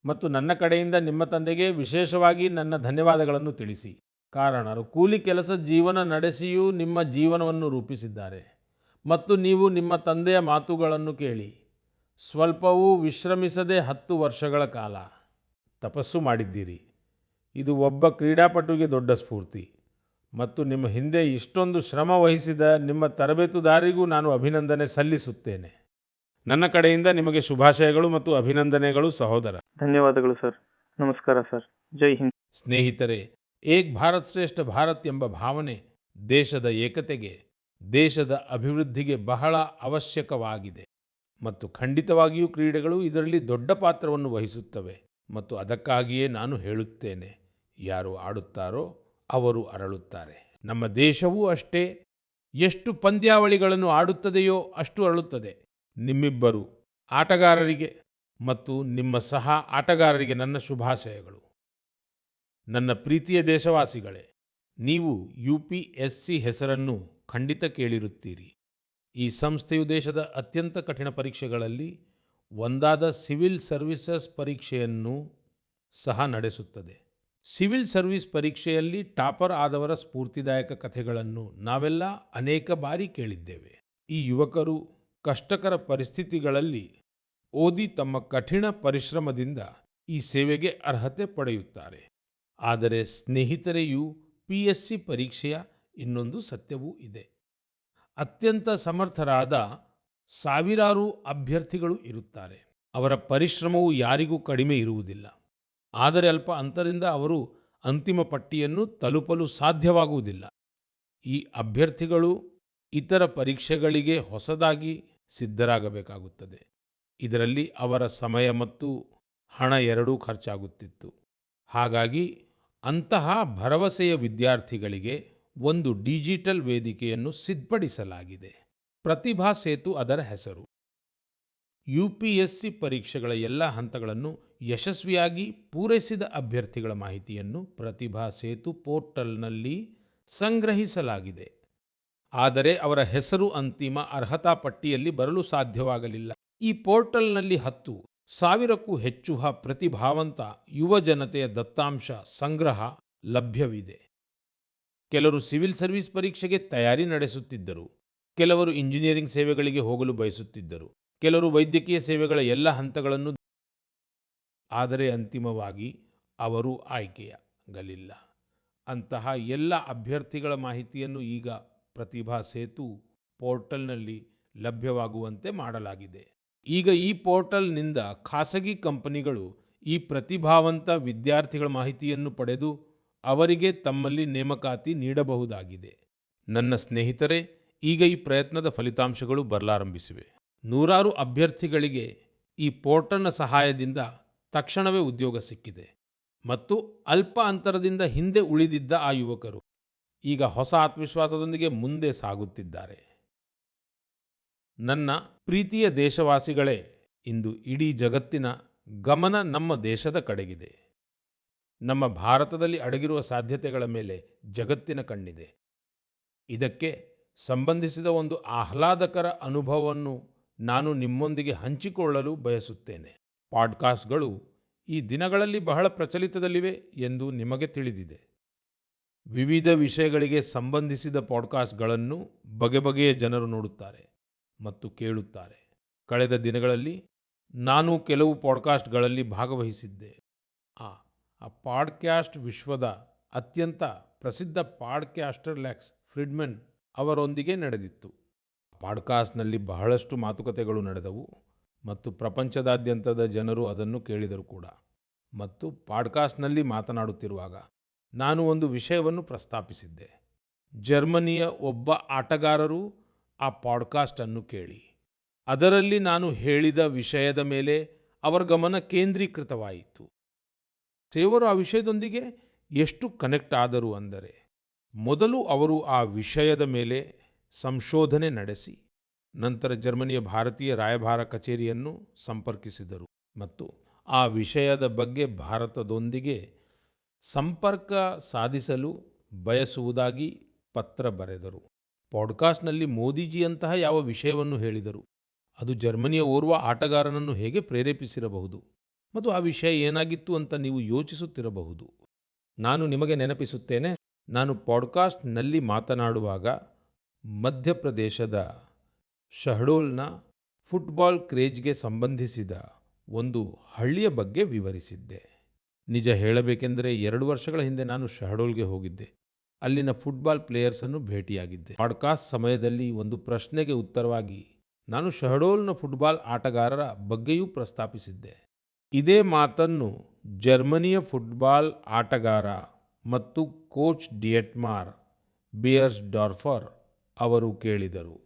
ಮತ್ತು ನನ್ನ ಕಡೆಯಿಂದ ನಿಮ್ಮ ತಂದೆಗೆ ವಿಶೇಷವಾಗಿ ನನ್ನ ಧನ್ಯವಾದಗಳನ್ನು ತಿಳಿಸಿ. ಕಾರಣರು ಕೂಲಿ ಕೆಲಸ ಜೀವನ ನಡೆಸಿಯೂ ನಿಮ್ಮ ಜೀವನವನ್ನು ರೂಪಿಸಿದ್ದಾರೆ ಮತ್ತು ನೀವು ನಿಮ್ಮ ತಂದೆಯ ಮಾತುಗಳನ್ನು ಕೇಳಿ ಸ್ವಲ್ಪವೂ ವಿಶ್ರಮಿಸದೆ 10 ವರ್ಷಗಳ ಕಾಲ ತಪಸ್ಸು ಮಾಡಿದ್ದೀರಿ. ಇದು ಒಬ್ಬ ಕ್ರೀಡಾಪಟುವಿಗೆ ದೊಡ್ಡ ಸ್ಫೂರ್ತಿ ಮತ್ತು ನಿಮ್ಮ ಹಿಂದೆ ಇಷ್ಟೊಂದು ಶ್ರಮ ವಹಿಸಿದ ನಿಮ್ಮ ತರಬೇತುದಾರಿಗೂ ನಾನು ಅಭಿನಂದನೆ ಸಲ್ಲಿಸುತ್ತೇನೆ. ನನ್ನ ಕಡೆಯಿಂದ ನಿಮಗೆ ಶುಭಾಶಯಗಳು ಮತ್ತು ಅಭಿನಂದನೆಗಳು ಸಹೋದರ. ಧನ್ಯವಾದಗಳು ಸರ್. ನಮಸ್ಕಾರ ಸರ್. ಜೈ ಹಿಂದ್. ಸ್ನೇಹಿತರೆ, ಏಕ್ ಭಾರತ್ ಶ್ರೇಷ್ಠ ಭಾರತ್ ಎಂಬ ಭಾವನೆ ದೇಶದ ಏಕತೆಗೆ, ದೇಶದ ಅಭಿವೃದ್ಧಿಗೆ ಬಹಳ ಅವಶ್ಯಕವಾಗಿದೆ ಮತ್ತು ಖಂಡಿತವಾಗಿಯೂ ಕ್ರೀಡೆಗಳು ಇದರಲ್ಲಿ ದೊಡ್ಡ ಪಾತ್ರವನ್ನು ವಹಿಸುತ್ತವೆ ಮತ್ತು ಅದಕ್ಕಾಗಿಯೇ ನಾನು ಹೇಳುತ್ತೇನೆ, ಯಾರು ಆಡುತ್ತಾರೋ ಅವರು ಅರಳುತ್ತಾರೆ. ನಮ್ಮ ದೇಶವೂ ಅಷ್ಟೇ, ಎಷ್ಟು ಪಂದ್ಯಾವಳಿಗಳನ್ನು ಆಡುತ್ತದೆಯೋ ಅಷ್ಟು ಅರಳುತ್ತದೆ. ನಿಮ್ಮಿಬ್ಬರು ಆಟಗಾರರಿಗೆ ಮತ್ತು ನಿಮ್ಮ ಸಹ ಆಟಗಾರರಿಗೆ ನನ್ನ ಶುಭಾಶಯಗಳು. ನನ್ನ ಪ್ರೀತಿಯ ದೇಶವಾಸಿಗಳೇ, ನೀವು UPSC ಹೆಸರನ್ನು ಖಂಡಿತ ಕೇಳಿರುತ್ತೀರಿ. ಈ ಸಂಸ್ಥೆಯು ದೇಶದ ಅತ್ಯಂತ ಕಠಿಣ ಪರೀಕ್ಷೆಗಳಲ್ಲಿ ಒಂದಾದ ಸಿವಿಲ್ ಸರ್ವಿಸಸ್ ಪರೀಕ್ಷೆಯನ್ನು ಸಹ ನಡೆಸುತ್ತದೆ. ಸಿವಿಲ್ ಸರ್ವಿಸ್ ಪರೀಕ್ಷೆಯಲ್ಲಿ ಟಾಪರ್ ಆದವರ ಸ್ಫೂರ್ತಿದಾಯಕ ಕಥೆಗಳನ್ನು ನಾವೆಲ್ಲ ಅನೇಕ ಬಾರಿ ಕೇಳಿದ್ದೇವೆ. ಈ ಯುವಕರು ಕಷ್ಟಕರ ಪರಿಸ್ಥಿತಿಗಳಲ್ಲಿ ಓದಿ ತಮ್ಮ ಕಠಿಣ ಪರಿಶ್ರಮದಿಂದ ಈ ಸೇವೆಗೆ ಅರ್ಹತೆ ಪಡೆಯುತ್ತಾರೆ. ಆದರೆ ಸ್ನೇಹಿತರೆ, UPSC ಪರೀಕ್ಷೆಯ ಇನ್ನೊಂದು ಸತ್ಯವೂ ಇದೆ. ಅತ್ಯಂತ ಸಮರ್ಥರಾದ ಸಾವಿರಾರು ಅಭ್ಯರ್ಥಿಗಳು ಇರುತ್ತಾರೆ. ಅವರ ಪರಿಶ್ರಮವು ಯಾರಿಗೂ ಕಡಿಮೆ ಇರುವುದಿಲ್ಲ. ಆದರೆ ಅಲ್ಪ ಅಂತರದಿಂದ ಅವರು ಅಂತಿಮ ಪಟ್ಟಿಯನ್ನು ತಲುಪಲು ಸಾಧ್ಯವಾಗುವುದಿಲ್ಲ. ಈ ಅಭ್ಯರ್ಥಿಗಳು ಇತರ ಪರೀಕ್ಷೆಗಳಿಗೆ ಹೊಸದಾಗಿ ಸಿದ್ಧರಾಗಬೇಕಾಗುತ್ತದೆ. ಇದರಲ್ಲಿ ಅವರ ಸಮಯ ಮತ್ತು ಹಣ ಎರಡೂ ಖರ್ಚಾಗುತ್ತಿತ್ತು. ಹಾಗಾಗಿ ಅಂತಹ ಭರವಸೆಯ ವಿದ್ಯಾರ್ಥಿಗಳಿಗೆ ಒಂದು ಡಿಜಿಟಲ್ ವೇದಿಕೆಯನ್ನು ಸಿದ್ಧಪಡಿಸಲಾಗಿದೆ. ಪ್ರತಿಭಾ ಸೇತು ಅದರ ಹೆಸರು. UPSC ಪರೀಕ್ಷೆಗಳ ಎಲ್ಲ ಹಂತಗಳನ್ನು ಯಶಸ್ವಿಯಾಗಿ ಪೂರೈಸಿದ ಅಭ್ಯರ್ಥಿಗಳ ಮಾಹಿತಿಯನ್ನು ಪ್ರತಿಭಾ ಸೇತು ಪೋರ್ಟಲ್ನಲ್ಲಿ ಸಂಗ್ರಹಿಸಲಾಗಿದೆ. ಆದರೆ ಅವರ ಹೆಸರು ಅಂತಿಮ ಅರ್ಹತಾ ಪಟ್ಟಿಯಲ್ಲಿ ಬರಲು ಸಾಧ್ಯವಾಗಲಿಲ್ಲ. ಈ ಪೋರ್ಟಲ್ನಲ್ಲಿ 10,000ಕ್ಕೂ ಹೆಚ್ಚು ಪ್ರತಿಭಾವಂತ ಯುವ ಜನತೆಯ ದತ್ತಾಂಶ ಸಂಗ್ರಹ ಲಭ್ಯವಿದೆ. ಕೆಲವರು ಸಿವಿಲ್ ಸರ್ವಿಸ್ ಪರೀಕ್ಷೆಗೆ ತಯಾರಿ ನಡೆಸುತ್ತಿದ್ದರು, ಕೆಲವರು ಇಂಜಿನಿಯರಿಂಗ್ ಸೇವೆಗಳಿಗೆ ಹೋಗಲು ಬಯಸುತ್ತಿದ್ದರು, ಕೆಲವರು ವೈದ್ಯಕೀಯ ಸೇವೆಗಳ ಎಲ್ಲ ಹಂತಗಳನ್ನು. ಆದರೆ ಅಂತಿಮವಾಗಿ ಅವರು ಆಯ್ಕೆಯಾಗಲಿಲ್ಲ. ಅಂತಹ ಎಲ್ಲ ಅಭ್ಯರ್ಥಿಗಳ ಮಾಹಿತಿಯನ್ನು ಈಗ ಪ್ರತಿಭಾ ಸೇತು ಪೋರ್ಟಲ್ನಲ್ಲಿ ಲಭ್ಯವಾಗುವಂತೆ ಮಾಡಲಾಗಿದೆ. ಈಗ ಈ ಪೋರ್ಟಲ್ನಿಂದ ಖಾಸಗಿ ಕಂಪನಿಗಳು ಈ ಪ್ರತಿಭಾವಂತ ವಿದ್ಯಾರ್ಥಿಗಳ ಮಾಹಿತಿಯನ್ನು ಪಡೆದು ಅವರಿಗೆ ತಮ್ಮಲ್ಲಿ ನೇಮಕಾತಿ ನೀಡಬಹುದಾಗಿದೆ. ನನ್ನ ಸ್ನೇಹಿತರೆ, ಈಗ ಈ ಪ್ರಯತ್ನದ ಫಲಿತಾಂಶಗಳು ಬರಲಾರಂಭಿಸಿವೆ. ನೂರಾರು ಅಭ್ಯರ್ಥಿಗಳಿಗೆ ಈ ಪೋರ್ಟಲ್ನ ಸಹಾಯದಿಂದ ತಕ್ಷಣವೇ ಉದ್ಯೋಗ ಸಿಕ್ಕಿದೆ ಮತ್ತು ಅಲ್ಪ ಅಂತರದಿಂದ ಹಿಂದೆ ಉಳಿದಿದ್ದ ಆ ಯುವಕರು ಈಗ ಹೊಸ ಆತ್ಮವಿಶ್ವಾಸದೊಂದಿಗೆ ಮುಂದೆ ಸಾಗುತ್ತಿದ್ದಾರೆ. ನನ್ನ ಪ್ರೀತಿಯ ದೇಶವಾಸಿಗಳೇ, ಇಂದು ಇಡೀ ಜಗತ್ತಿನ ಗಮನ ನಮ್ಮ ದೇಶದ ಕಡೆಗಿದೆ. ನಮ್ಮ ಭಾರತದಲ್ಲಿ ಅಡಗಿರುವ ಸಾಧ್ಯತೆಗಳ ಮೇಲೆ ಜಗತ್ತಿನ ಕಣ್ಣಿದೆ. ಇದಕ್ಕೆ ಸಂಬಂಧಿಸಿದ ಒಂದು ಆಹ್ಲಾದಕರ ಅನುಭವವನ್ನು ನಾನು ನಿಮ್ಮೊಂದಿಗೆ ಹಂಚಿಕೊಳ್ಳಲು ಬಯಸುತ್ತೇನೆ. ಪಾಡ್ಕಾಸ್ಟ್ಗಳು ಈ ದಿನಗಳಲ್ಲಿ ಬಹಳ ಪ್ರಚಲಿತದಲ್ಲಿವೆ ಎಂದು ನಿಮಗೆ ತಿಳಿದಿದೆ. ವಿವಿಧ ವಿಷಯಗಳಿಗೆ ಸಂಬಂಧಿಸಿದ ಪಾಡ್ಕಾಸ್ಟ್ಗಳನ್ನು ಬಗೆ ಬಗೆಯ ಜನರು ನೋಡುತ್ತಾರೆ ಮತ್ತು ಕೇಳುತ್ತಾರೆ. ಕಳೆದ ದಿನಗಳಲ್ಲಿ ನಾನು ಕೆಲವು ಪಾಡ್ಕಾಸ್ಟ್ಗಳಲ್ಲಿ ಭಾಗವಹಿಸಿದ್ದೆ. ಆ ಪಾಡ್ಕ್ಯಾಸ್ಟ್ ವಿಶ್ವದ ಅತ್ಯಂತ ಪ್ರಸಿದ್ಧ ಪಾಡ್ಕ್ಯಾಸ್ಟರ್ ಲೆಕ್ಸ್ ಫ್ರಿಡ್ಮನ್ ಅವರೊಂದಿಗೆ ನಡೆದಿತ್ತು. ಪಾಡ್ಕಾಸ್ಟ್ನಲ್ಲಿ ಬಹಳಷ್ಟು ಮಾತುಕತೆಗಳು ನಡೆದವು ಮತ್ತು ಪ್ರಪಂಚದಾದ್ಯಂತದ ಜನರು ಅದನ್ನು ಕೇಳಿದರು ಕೂಡ. ಮತ್ತು ಪಾಡ್ಕಾಸ್ಟ್ನಲ್ಲಿ ಮಾತನಾಡುತ್ತಿರುವಾಗ ನಾನು ಒಂದು ವಿಷಯವನ್ನು ಪ್ರಸ್ತಾಪಿಸಿದ್ದೆ. ಜರ್ಮನಿಯ ಒಬ್ಬ ಆಟಗಾರರು ಆ ಪಾಡ್ಕಾಸ್ಟನ್ನು ಕೇಳಿ ಅದರಲ್ಲಿ ನಾನು ಹೇಳಿದ ವಿಷಯದ ಮೇಲೆ ಅವರ ಗಮನ ಕೇಂದ್ರೀಕೃತವಾಯಿತು. ಅವರು ಆ ವಿಷಯದೊಂದಿಗೆ ಎಷ್ಟು ಕನೆಕ್ಟ್ ಆದರು ಅಂದರೆ, ಮೊದಲು ಅವರು ಆ ವಿಷಯದ ಮೇಲೆ ಸಂಶೋಧನೆ ನಡೆಸಿ ನಂತರ ಜರ್ಮನಿಯ ಭಾರತೀಯ ರಾಯಭಾರ ಕಚೇರಿಯನ್ನು ಸಂಪರ್ಕಿಸಿದರು ಮತ್ತು ಆ ವಿಷಯದ ಬಗ್ಗೆ ಭಾರತದೊಂದಿಗೆ ಸಂಪರ್ಕ ಸಾಧಿಸಲು ಬಯಸುವುದಾಗಿ ಪತ್ರ ಬರೆದರು. ಪಾಡ್ಕಾಸ್ಟ್ನಲ್ಲಿ ಮೋದಿಜಿಯಂತಹ ಯಾವ ವಿಷಯವನ್ನು ಹೇಳಿದರು, ಅದು ಜರ್ಮನಿಯ ಓರ್ವ ಆಟಗಾರನನ್ನು ಹೇಗೆ ಪ್ರೇರೇಪಿಸಿರಬಹುದು ಮತ್ತು ಆ ವಿಷಯ ಏನಾಗಿತ್ತು ಅಂತ ನೀವು ಯೋಚಿಸುತ್ತಿರಬಹುದು. ನಾನು ನಿಮಗೆ ನೆನಪಿಸುತ್ತೇನೆ, ನಾನು ಪಾಡ್ಕಾಸ್ಟ್ನಲ್ಲಿ ಮಾತನಾಡುವಾಗ ಮಧ್ಯಪ್ರದೇಶದ ಶಹಡೋಲ್ನ ಫುಟ್ಬಾಲ್ ಕ್ರೇಜ್ಗೆ ಸಂಬಂಧಿಸಿದ ಒಂದು ಹಳ್ಳಿಯ ಬಗ್ಗೆ ವಿವರಿಸಿದ್ದೆ. ನಿಜ ಹೇಳಬೇಕೆಂದರೆ 2 ವರ್ಷಗಳ ಹಿಂದೆ ನಾನು ಶಹಡೋಲ್ಗೆ ಹೋಗಿದ್ದೆ. ಅಲ್ಲಿನ ಫುಟ್ಬಾಲ್ ಪ್ಲೇಯರ್ಸನ್ನು ಭೇಟಿಯಾಗಿದ್ದೆ. ಪಾಡ್ಕಾಸ್ಟ್ ಸಮಯದಲ್ಲಿ ಒಂದು ಪ್ರಶ್ನೆಗೆ ಉತ್ತರವಾಗಿ ನಾನು ಶಹಡೋಲ್ನ ಫುಟ್ಬಾಲ್ ಆಟಗಾರರ ಬಗ್ಗೆಯೂ ಪ್ರಸ್ತಾಪಿಸಿದ್ದೆ. ಇದೇ ಮಾತನ್ನು ಜರ್ಮನಿಯ ಫುಟ್ಬಾಲ್ ಆಟಗಾರ ಮತ್ತು ಕೋಚ್ ಡಿಯೆಟ್ಮಾರ್ ಬಿಯರ್ಸ್ಡಾರ್ಫರ್ ಅವರು ಕೇಳಿದರು.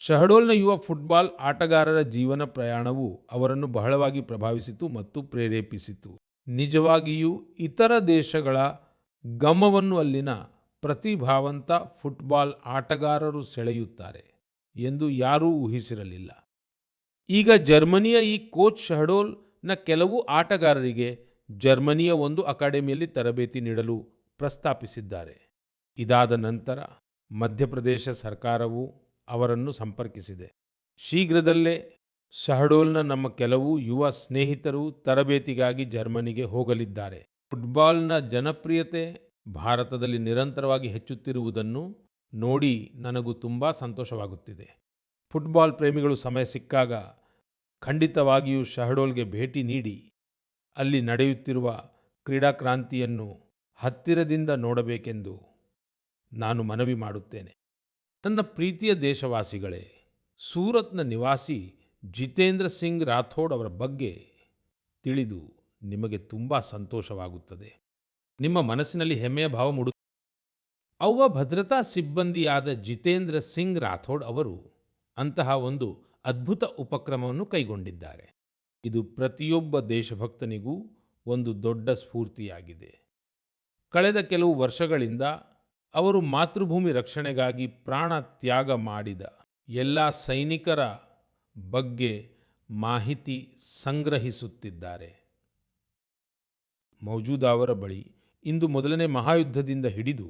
ಶಹಡೋಲ್ನ ಯುವ ಫುಟ್ಬಾಲ್ ಆಟಗಾರರ ಜೀವನ ಪ್ರಯಾಣವು ಅವರನ್ನು ಬಹಳವಾಗಿ ಪ್ರಭಾವಿಸಿತು ಮತ್ತು ಪ್ರೇರೇಪಿಸಿತು. ನಿಜವಾಗಿಯೂ ಇತರ ದೇಶಗಳ ಗಮನವನ್ನು ಅಲ್ಲಿನ ಪ್ರತಿಭಾವಂತ ಫುಟ್ಬಾಲ್ ಆಟಗಾರರು ಸೆಳೆಯುತ್ತಾರೆ ಎಂದು ಯಾರೂ ಊಹಿಸಿರಲಿಲ್ಲ. ಈಗ ಜರ್ಮನಿಯ ಈ ಕೋಚ್ ಶಹಡೋಲ್ನ ಕೆಲವು ಆಟಗಾರರಿಗೆ ಜರ್ಮನಿಯ ಒಂದು ಅಕಾಡೆಮಿಯಲ್ಲಿ ತರಬೇತಿ ನೀಡಲು ಪ್ರಸ್ತಾಪಿಸಿದ್ದಾರೆ. ಇದಾದ ನಂತರ ಮಧ್ಯಪ್ರದೇಶ ಸರ್ಕಾರವು ಅವರನ್ನು ಸಂಪರ್ಕಿಸಿದೆ. ಶೀಘ್ರದಲ್ಲೇ ಶಹಡೋಲ್ನ ನಮ್ಮ ಕೆಲವು ಯುವ ಸ್ನೇಹಿತರು ತರಬೇತಿಗಾಗಿ ಜರ್ಮನಿಗೆ ಹೋಗಲಿದ್ದಾರೆ. ಫುಟ್ಬಾಲ್ನ ಜನಪ್ರಿಯತೆ ಭಾರತದಲ್ಲಿ ನಿರಂತರವಾಗಿ ಹೆಚ್ಚುತ್ತಿರುವುದನ್ನು ನೋಡಿ ನನಗೂ ತುಂಬ ಸಂತೋಷವಾಗುತ್ತಿದೆ. ಫುಟ್ಬಾಲ್ ಪ್ರೇಮಿಗಳು ಸಮಯ ಸಿಕ್ಕಾಗ ಖಂಡಿತವಾಗಿಯೂ ಶಹಡೋಲ್ಗೆ ಭೇಟಿ ನೀಡಿ ಅಲ್ಲಿ ನಡೆಯುತ್ತಿರುವ ಕ್ರೀಡಾಕ್ರಾಂತಿಯನ್ನು ಹತ್ತಿರದಿಂದ ನೋಡಬೇಕೆಂದು ನಾನು ಮನವಿ ಮಾಡುತ್ತೇನೆ. ನನ್ನ ಪ್ರೀತಿಯ ದೇಶವಾಸಿಗಳೇ, ಸೂರತ್ನ ನಿವಾಸಿ ಜಿತೇಂದ್ರ ಸಿಂಗ್ ರಾಥೋಡ್ ಅವರ ಬಗ್ಗೆ ತಿಳಿದು ನಿಮಗೆ ತುಂಬ ಸಂತೋಷವಾಗುತ್ತದೆ. ನಿಮ್ಮ ಮನಸ್ಸಿನಲ್ಲಿ ಹೆಮ್ಮೆಯ ಭಾವ ಮೂಡುತ್ತದೆ. ಅವ್ವ ಭದ್ರತಾ ಸಿಬ್ಬಂದಿಯಾದ ಜಿತೇಂದ್ರ ಸಿಂಗ್ ರಾಥೋಡ್ ಅವರು ಅಂತಹ ಒಂದು ಅದ್ಭುತ ಉಪಕ್ರಮವನ್ನು ಕೈಗೊಂಡಿದ್ದಾರೆ. ಇದು ಪ್ರತಿಯೊಬ್ಬ ದೇಶಭಕ್ತನಿಗೂ ಒಂದು ದೊಡ್ಡ ಸ್ಫೂರ್ತಿಯಾಗಿದೆ. ಕಳೆದ ಕೆಲವು ವರ್ಷಗಳಿಂದ ಅವರು ಮಾತೃಭೂಮಿ ರಕ್ಷಣೆಗಾಗಿ ಪ್ರಾಣ ತ್ಯಾಗ ಮಾಡಿದ ಎಲ್ಲ ಸೈನಿಕರ ಬಗ್ಗೆ ಮಾಹಿತಿ ಸಂಗ್ರಹಿಸುತ್ತಿದ್ದಾರೆ. ಮೌಜೂದಾ ಅವರ ಬಳಿ ಇಂದು ಮೊದಲನೇ ಮಹಾಯುದ್ಧದಿಂದ ಹಿಡಿದು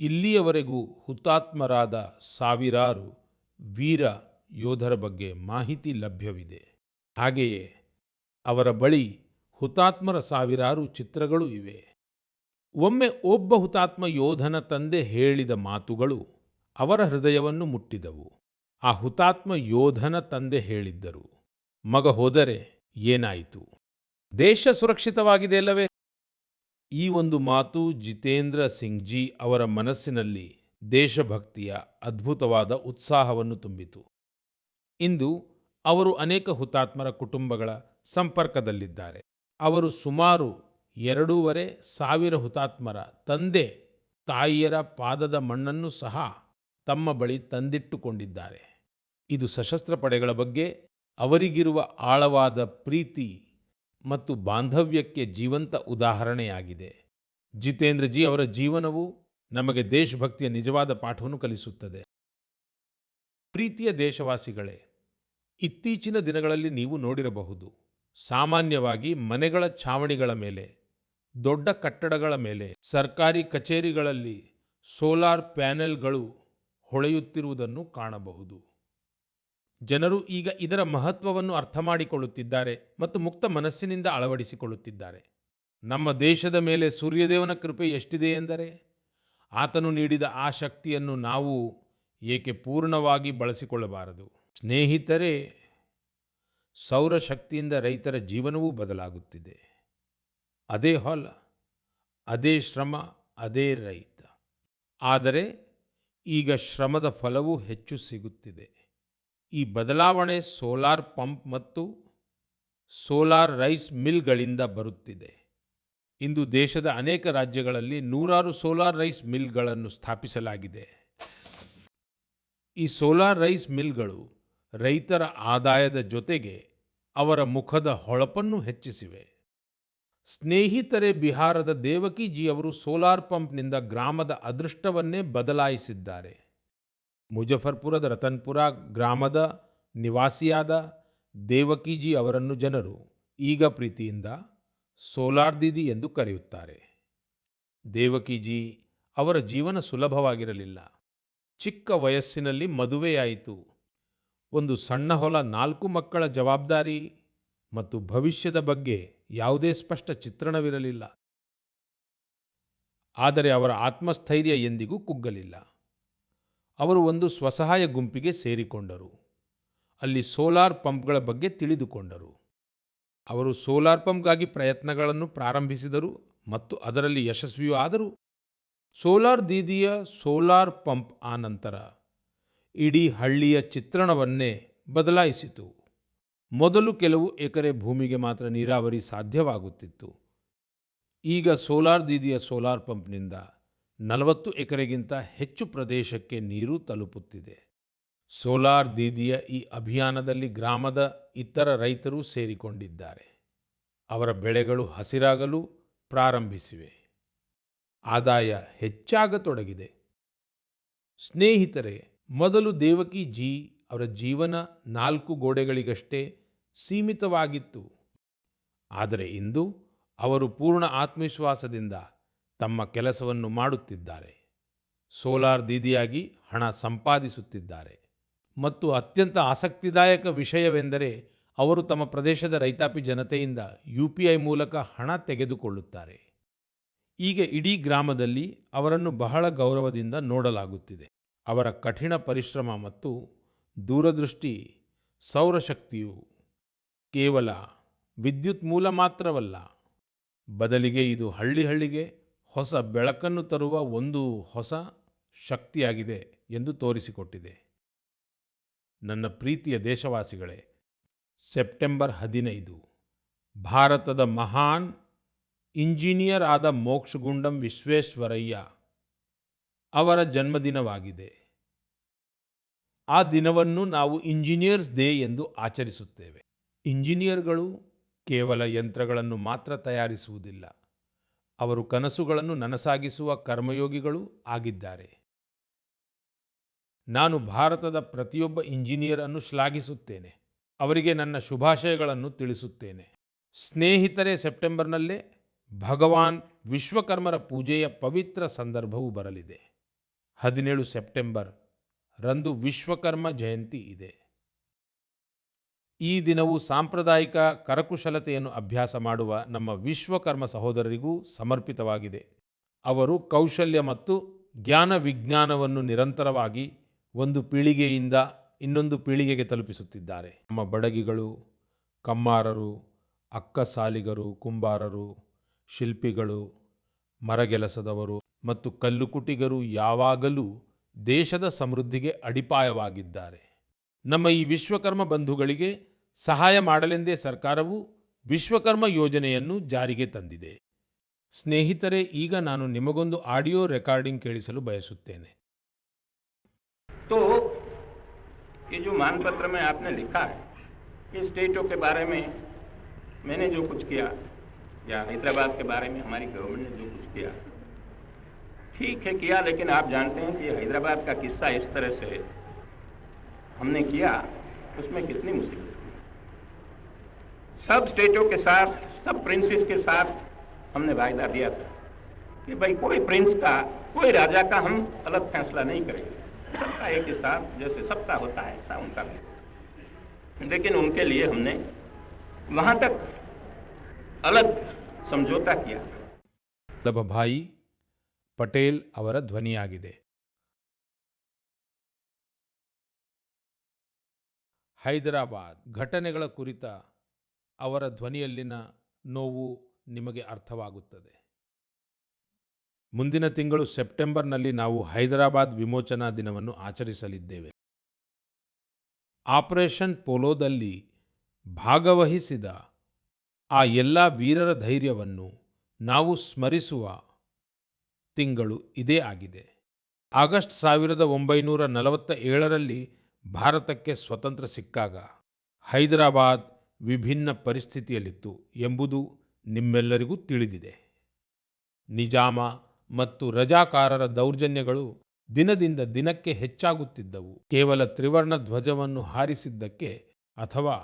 ಇಲ್ಲಿಯವರೆಗೂ ಹುತಾತ್ಮರಾದ ಸಾವಿರಾರು ವೀರ ಯೋಧರ ಬಗ್ಗೆ ಮಾಹಿತಿ ಲಭ್ಯವಿದೆ. ಹಾಗೆಯೇ ಅವರ ಬಳಿ ಹುತಾತ್ಮರ ಸಾವಿರಾರು ಚಿತ್ರಗಳು ಇವೆ. ಒಮ್ಮೆ ಒಬ್ಬ ಹುತಾತ್ಮ ಯೋಧನ ತಂದೆ ಹೇಳಿದ ಮಾತುಗಳು ಅವರ ಹೃದಯವನ್ನು ಮುಟ್ಟಿದವು. ಆ ಹುತಾತ್ಮ ಯೋಧನ ತಂದೆ ಹೇಳಿದ್ದರು, ಮಗ ಹೋದರೆ ಏನಾಯಿತು, ದೇಶ ಸುರಕ್ಷಿತವಾಗಿದೆ ಅಲ್ಲವೇ? ಈ ಒಂದು ಮಾತು ಜಿತೇಂದ್ರ ಸಿಂಗ್ ಜಿ ಅವರ ಮನಸ್ಸಿನಲ್ಲಿ ದೇಶಭಕ್ತಿಯ ಅದ್ಭುತವಾದ ಉತ್ಸಾಹವನ್ನು ತುಂಬಿತು. ಇಂದು ಅವರು ಅನೇಕ ಹುತಾತ್ಮರ ಕುಟುಂಬಗಳ ಸಂಪರ್ಕದಲ್ಲಿದ್ದಾರೆ. ಅವರು ಸುಮಾರು 2,500 ಹುತಾತ್ಮರ ತಂದೆ ತಾಯಿಯರ ಪಾದದ ಮಣ್ಣನ್ನು ಸಹ ತಮ್ಮ ಬಳಿ ತಂದಿಟ್ಟುಕೊಂಡಿದ್ದಾರೆ. ಇದು ಸಶಸ್ತ್ರ ಪಡೆಗಳ ಬಗ್ಗೆ ಅವರಿಗಿರುವ ಆಳವಾದ ಪ್ರೀತಿ ಮತ್ತು ಬಾಂಧವ್ಯಕ್ಕೆ ಜೀವಂತ ಉದಾಹರಣೆಯಾಗಿದೆ. ಜಿತೇಂದ್ರ ಜಿ ಅವರ ಜೀವನವು ನಮಗೆ ದೇಶಭಕ್ತಿಯ ನಿಜವಾದ ಪಾಠವನ್ನು ಕಲಿಸುತ್ತದೆ. ಪ್ರೀತಿಯ ದೇಶವಾಸಿಗಳೇ, ಇತ್ತೀಚಿನ ದಿನಗಳಲ್ಲಿ ನೀವು ನೋಡಿರಬಹುದು, ಸಾಮಾನ್ಯವಾಗಿ ಮನೆಗಳ ಛಾವಣಿಗಳ ಮೇಲೆ, ದೊಡ್ಡ ಕಟ್ಟಡಗಳ ಮೇಲೆ, ಸರ್ಕಾರಿ ಕಚೇರಿಗಳಲ್ಲಿ ಸೋಲಾರ್ ಪ್ಯಾನೆಲ್ಗಳು ಹೊಳೆಯುತ್ತಿರುವುದನ್ನು ಕಾಣಬಹುದು. ಜನರು ಈಗ ಇದರ ಮಹತ್ವವನ್ನು ಅರ್ಥ ಮಾಡಿಕೊಳ್ಳುತ್ತಿದ್ದಾರೆ ಮತ್ತು ಮುಕ್ತ ಮನಸ್ಸಿನಿಂದ ಅಳವಡಿಸಿಕೊಳ್ಳುತ್ತಿದ್ದಾರೆ. ನಮ್ಮ ದೇಶದ ಮೇಲೆ ಸೂರ್ಯದೇವನ ಕೃಪೆ ಎಷ್ಟಿದೆ ಎಂದರೆ, ಆತನು ನೀಡಿದ ಆ ಶಕ್ತಿಯನ್ನು ನಾವು ಏಕೆ ಪೂರ್ಣವಾಗಿ ಬಳಸಿಕೊಳ್ಳಬಾರದು? ಸ್ನೇಹಿತರೇ, ಸೌರಶಕ್ತಿಯಿಂದ ರೈತರ ಜೀವನವೂ ಬದಲಾಗುತ್ತಿದೆ. ಅದೇ ಹೊಲ, ಅದೇ ಶ್ರಮ, ಅದೇ ರೈತ. ಆದರೆ ಈಗ ಶ್ರಮದ ಫಲವೂ ಹೆಚ್ಚು ಸಿಗುತ್ತಿದೆ. ಈ ಬದಲಾವಣೆ ಸೋಲಾರ್ ಪಂಪ್ ಮತ್ತು ಸೋಲಾರ್ ರೈಸ್ ಮಿಲ್ಗಳಿಂದ ಬರುತ್ತಿದೆ. ಇಂದು ದೇಶದ ಅನೇಕ ರಾಜ್ಯಗಳಲ್ಲಿ ನೂರಾರು ಸೋಲಾರ್ ರೈಸ್ ಮಿಲ್ಗಳನ್ನು ಸ್ಥಾಪಿಸಲಾಗಿದೆ. ಈ ಸೋಲಾರ್ ರೈಸ್ ಮಿಲ್ಗಳು ರೈತರ ಆದಾಯದ ಜೊತೆಗೆ ಅವರ ಮುಖದ ಹೊಳಪನ್ನು ಹೆಚ್ಚಿಸಿವೆ. ಸ್ನೇಹಿತರೆ, ಬಿಹಾರದ ದೇವಕಿ ಅವರು ಸೋಲಾರ್ ಪಂಪ್ನಿಂದ ಗ್ರಾಮದ ಅದೃಷ್ಟವನ್ನೇ ಬದಲಾಯಿಸಿದ್ದಾರೆ. ಮುಜಫರ್ಪುರದ ರತನ್ಪುರ ಗ್ರಾಮದ ನಿವಾಸಿಯಾದ ದೇವಕಿ ಅವರನ್ನು ಜನರು ಈಗ ಪ್ರೀತಿಯಿಂದ ಸೋಲಾರ್ ದೀದಿ ಎಂದು ಕರೆಯುತ್ತಾರೆ. ದೇವಕಿ ಅವರ ಜೀವನ ಸುಲಭವಾಗಿರಲಿಲ್ಲ. ಚಿಕ್ಕ ವಯಸ್ಸಿನಲ್ಲಿ ಮದುವೆಯಾಯಿತು. ಒಂದು ಸಣ್ಣ ಹೊಲ, 4 ಮಕ್ಕಳ ಜವಾಬ್ದಾರಿ ಮತ್ತು ಭವಿಷ್ಯದ ಬಗ್ಗೆ ಯಾವುದೇ ಸ್ಪಷ್ಟ ಚಿತ್ರಣವಿರಲಿಲ್ಲ. ಆದರೆ ಅವರ ಆತ್ಮಸ್ಥೈರ್ಯ ಎಂದಿಗೂ ಕುಗ್ಗಲಿಲ್ಲ. ಅವರು ಒಂದು ಸ್ವಸಹಾಯ ಗುಂಪಿಗೆ ಸೇರಿಕೊಂಡರು. ಅಲ್ಲಿ ಸೋಲಾರ್ ಪಂಪ್ಗಳ ಬಗ್ಗೆ ತಿಳಿದುಕೊಂಡರು. ಅವರು ಸೋಲಾರ್ ಪಂಪ್ಗಾಗಿ ಪ್ರಯತ್ನಗಳನ್ನು ಪ್ರಾರಂಭಿಸಿದರು ಮತ್ತು ಅದರಲ್ಲಿ ಯಶಸ್ವಿಯೂ ಆದರು. ಸೋಲಾರ್ ದೀದಿಯ ಸೋಲಾರ್ ಪಂಪ್ ಆನಂತರ ಇಡೀ ಹಳ್ಳಿಯ ಚಿತ್ರಣವನ್ನೇ ಬದಲಾಯಿಸಿತು. ಮೊದಲು ಕೆಲವು ಎಕರೆ ಭೂಮಿಗೆ ಮಾತ್ರ ನೀರಾವರಿ ಸಾಧ್ಯವಾಗುತ್ತಿತ್ತು. ಈಗ ಸೋಲಾರ್ ದೀದಿಯ ಸೋಲಾರ್ ಪಂಪ್ನಿಂದ 40 ಎಕರೆಗಿಂತ ಹೆಚ್ಚು ಪ್ರದೇಶಕ್ಕೆ ನೀರು ತಲುಪುತ್ತಿದೆ. ಸೋಲಾರ್ ದೀದಿಯ ಈ ಅಭಿಯಾನದಲ್ಲಿ ಗ್ರಾಮದ ಇತರ ರೈತರು ಸೇರಿಕೊಂಡಿದ್ದಾರೆ. ಅವರ ಬೆಳೆಗಳು ಹಸಿರಾಗಲು ಪ್ರಾರಂಭಿಸಿವೆ. ಆದಾಯ ಹೆಚ್ಚಾಗತೊಡಗಿದೆ. ಸ್ನೇಹಿತರೆ, ಮೊದಲು ದೇವಕಿ ಅವರ ಜೀವನ 4 ಗೋಡೆಗಳಿಗಷ್ಟೇ ಸೀಮಿತವಾಗಿತ್ತು. ಆದರೆ ಇಂದು ಅವರು ಪೂರ್ಣ ಆತ್ಮವಿಶ್ವಾಸದಿಂದ ತಮ್ಮ ಕೆಲಸವನ್ನು ಮಾಡುತ್ತಿದ್ದಾರೆ. ಸೋಲಾರ್ ದೀದಿಯಾಗಿ ಹಣ ಸಂಪಾದಿಸುತ್ತಿದ್ದಾರೆ. ಮತ್ತು ಅತ್ಯಂತ ಆಸಕ್ತಿದಾಯಕ ವಿಷಯವೆಂದರೆ, ಅವರು ತಮ್ಮ ಪ್ರದೇಶದ ರೈತಾಪಿ ಜನತೆಯಿಂದ UPI ಮೂಲಕ ಹಣ ತೆಗೆದುಕೊಳ್ಳುತ್ತಾರೆ. ಈಗ ಇಡೀ ಗ್ರಾಮದಲ್ಲಿ ಅವರನ್ನು ಬಹಳ ಗೌರವದಿಂದ ನೋಡಲಾಗುತ್ತಿದೆ. ಅವರ ಕಠಿಣ ಪರಿಶ್ರಮ ಮತ್ತು ದೂರದೃಷ್ಟಿ ಸೌರಶಕ್ತಿಯು ಕೇವಲ ವಿದ್ಯುತ್ ಮೂಲ ಮಾತ್ರವಲ್ಲ, ಬದಲಿಗೆ ಇದು ಹಳ್ಳಿಗೆ ಹೊಸ ಬೆಳಕನ್ನು ತರುವ ಒಂದು ಹೊಸ ಶಕ್ತಿಯಾಗಿದೆ ಎಂದು ತೋರಿಸಿಕೊಟ್ಟಿದೆ. ನನ್ನ ಪ್ರೀತಿಯ ದೇಶವಾಸಿಗಳೇ, ಸೆಪ್ಟೆಂಬರ್ 15 ಭಾರತದ ಮಹಾನ್ ಇಂಜಿನಿಯರ್ ಆದ ಮೋಕ್ಷಗುಂಡಂ ವಿಶ್ವೇಶ್ವರಯ್ಯ ಅವರ ಜನ್ಮದಿನವಾಗಿದೆ. ಆ ದಿನವನ್ನು ನಾವು ಇಂಜಿನಿಯರ್ಸ್ ಡೇ ಎಂದು ಆಚರಿಸುತ್ತೇವೆ. ಇಂಜಿನಿಯರ್ಗಳು ಕೇವಲ ಯಂತ್ರಗಳನ್ನು ಮಾತ್ರ ತಯಾರಿಸುವುದಿಲ್ಲ, ಅವರು ಕನಸುಗಳನ್ನು ನನಸಾಗಿಸುವ ಕರ್ಮಯೋಗಿಗಳು ಆಗಿದ್ದಾರೆ. ನಾನು ಭಾರತದ ಪ್ರತಿಯೊಬ್ಬ ಇಂಜಿನಿಯರ್ ಅನ್ನು ಶ್ಲಾಘಿಸುತ್ತೇನೆ. ಅವರಿಗೆ ನನ್ನ ಶುಭಾಶಯಗಳನ್ನು ತಿಳಿಸುತ್ತೇನೆ. ಸ್ನೇಹಿತರೆ, ಸೆಪ್ಟೆಂಬರ್ನಲ್ಲೇ ಭಗವಾನ್ ವಿಶ್ವಕರ್ಮರ ಪೂಜೆಯ ಪವಿತ್ರ ಸಂದರ್ಭವು ಬರಲಿದೆ. 17 ಸೆಪ್ಟೆಂಬರ್ ರಂದು ವಿಶ್ವಕರ್ಮ ಜಯಂತಿ ಇದೆ. ಈ ದಿನವು ಸಾಂಪ್ರದಾಯಿಕ ಕರಕುಶಲತೆಯನ್ನು ಅಭ್ಯಾಸ ಮಾಡುವ ನಮ್ಮ ವಿಶ್ವಕರ್ಮ ಸಹೋದರರಿಗೂ ಸಮರ್ಪಿತವಾಗಿದೆ. ಅವರು ಕೌಶಲ್ಯ ಮತ್ತು ಜ್ಞಾನ ವಿಜ್ಞಾನವನ್ನು ನಿರಂತರವಾಗಿ ಒಂದು ಪೀಳಿಗೆಯಿಂದ ಇನ್ನೊಂದು ಪೀಳಿಗೆಗೆ ತಲುಪಿಸುತ್ತಿದ್ದಾರೆ. ನಮ್ಮ ಬಡಗಿಗಳು, ಕಮ್ಮಾರರು, ಅಕ್ಕಸಾಲಿಗರು, ಕುಂಬಾರರು, ಶಿಲ್ಪಿಗಳು, ಮರಗೆಲಸದವರು ಮತ್ತು ಕಲ್ಲುಕುಟಿಗರು ಯಾವಾಗಲೂ ದೇಶದ ಸಮೃದ್ಧಿಗೆ ಅಡಿಪಾಯವಾಗಿದ್ದಾರೆ. ನಮ್ಮ ಈ ವಿಶ್ವಕರ್ಮ ಬಂಧುಗಳಿಗೆ ಸಹಾಯ ಮಾಡಲೆಂದೇ ಸರ್ಕಾರವು ವಿಶ್ವಕರ್ಮ ಯೋಜನೆಯನ್ನು ಜಾರಿಗೆ ತಂದಿದೆ. ಸ್ನೇಹಿತರೆ, ಈಗ ನಾನು ನಿಮಗೊಂದು ಆಡಿಯೋ ರೆಕಾರ್ಡಿಂಗ್ ಕೇಳಿಸಲು ಬಯಸುತ್ತೇನೆ. तो ये जो मानपत्र में आपने लिखा है, ये स्टेटों के बारे में मैंने जो कुछ किया या हैदराबाद के बारे में हमारी गवर्नमेंट ने जो कुछ किया, ठीक है किया, लेकिन आप जानते हैं कि हैदराबाद का किस्सा इस तरह से हमने किया, उसमें कितनी मुसीबत थी। सब स्टेटों के साथ, सब प्रिंसेस के साथ हमने वायदा दिया था कि भाई कोई प्रिंस का, कोई राजा का हम अलग फैसला नहीं करेंगे, सबका एक ही साथ जैसे सबका होता है ऐसा उनका भी। लेकिन उनके लिए हमने वहां तक अलग समझौता किया। ವಲ್ಲಭಭಾಯಿ ಪಟೇಲ್ ಅವರ ಧ್ವನಿಯಾಗಿದೆ. ಹೈದರಾಬಾದ್ ಘಟನೆಗಳ ಕುರಿತ ಅವರ ಧ್ವನಿಯಲ್ಲಿನ ನೋವು ನಿಮಗೆ ಅರ್ಥವಾಗುತ್ತದೆ. ಮುಂದಿನ ತಿಂಗಳು ಸೆಪ್ಟೆಂಬರ್ನಲ್ಲಿ ನಾವು ಹೈದರಾಬಾದ್ ವಿಮೋಚನಾ ದಿನವನ್ನು ಆಚರಿಸಲಿದ್ದೇವೆ. ಆಪರೇಷನ್ ಪೋಲೋದಲ್ಲಿ ಭಾಗವಹಿಸಿದ ಆ ಎಲ್ಲ ವೀರರ ಧೈರ್ಯವನ್ನು ನಾವು ಸ್ಮರಿಸುವ ತಿಂಗಳು ಇದೇ ಆಗಿದೆ. ಆಗಸ್ಟ್ 1947ರಲ್ಲಿ ಭಾರತಕ್ಕೆ ಸ್ವತಂತ್ರ ಸಿಕ್ಕಾಗ ಹೈದರಾಬಾದ್ ವಿಭಿನ್ನ ಪರಿಸ್ಥಿತಿಯಲ್ಲಿತ್ತು ಎಂಬುದು ನಿಮ್ಮೆಲ್ಲರಿಗೂ ತಿಳಿದಿದೆ. ನಿಜಾಮ ಮತ್ತು ರಜಾಕಾರರ ದೌರ್ಜನ್ಯಗಳು ದಿನದಿಂದ ದಿನಕ್ಕೆ ಹೆಚ್ಚಾಗುತ್ತಿದ್ದವು. ಕೇವಲ ತ್ರಿವರ್ಣ ಧ್ವಜವನ್ನು ಹಾರಿಸಿದ್ದಕ್ಕೆ ಅಥವಾ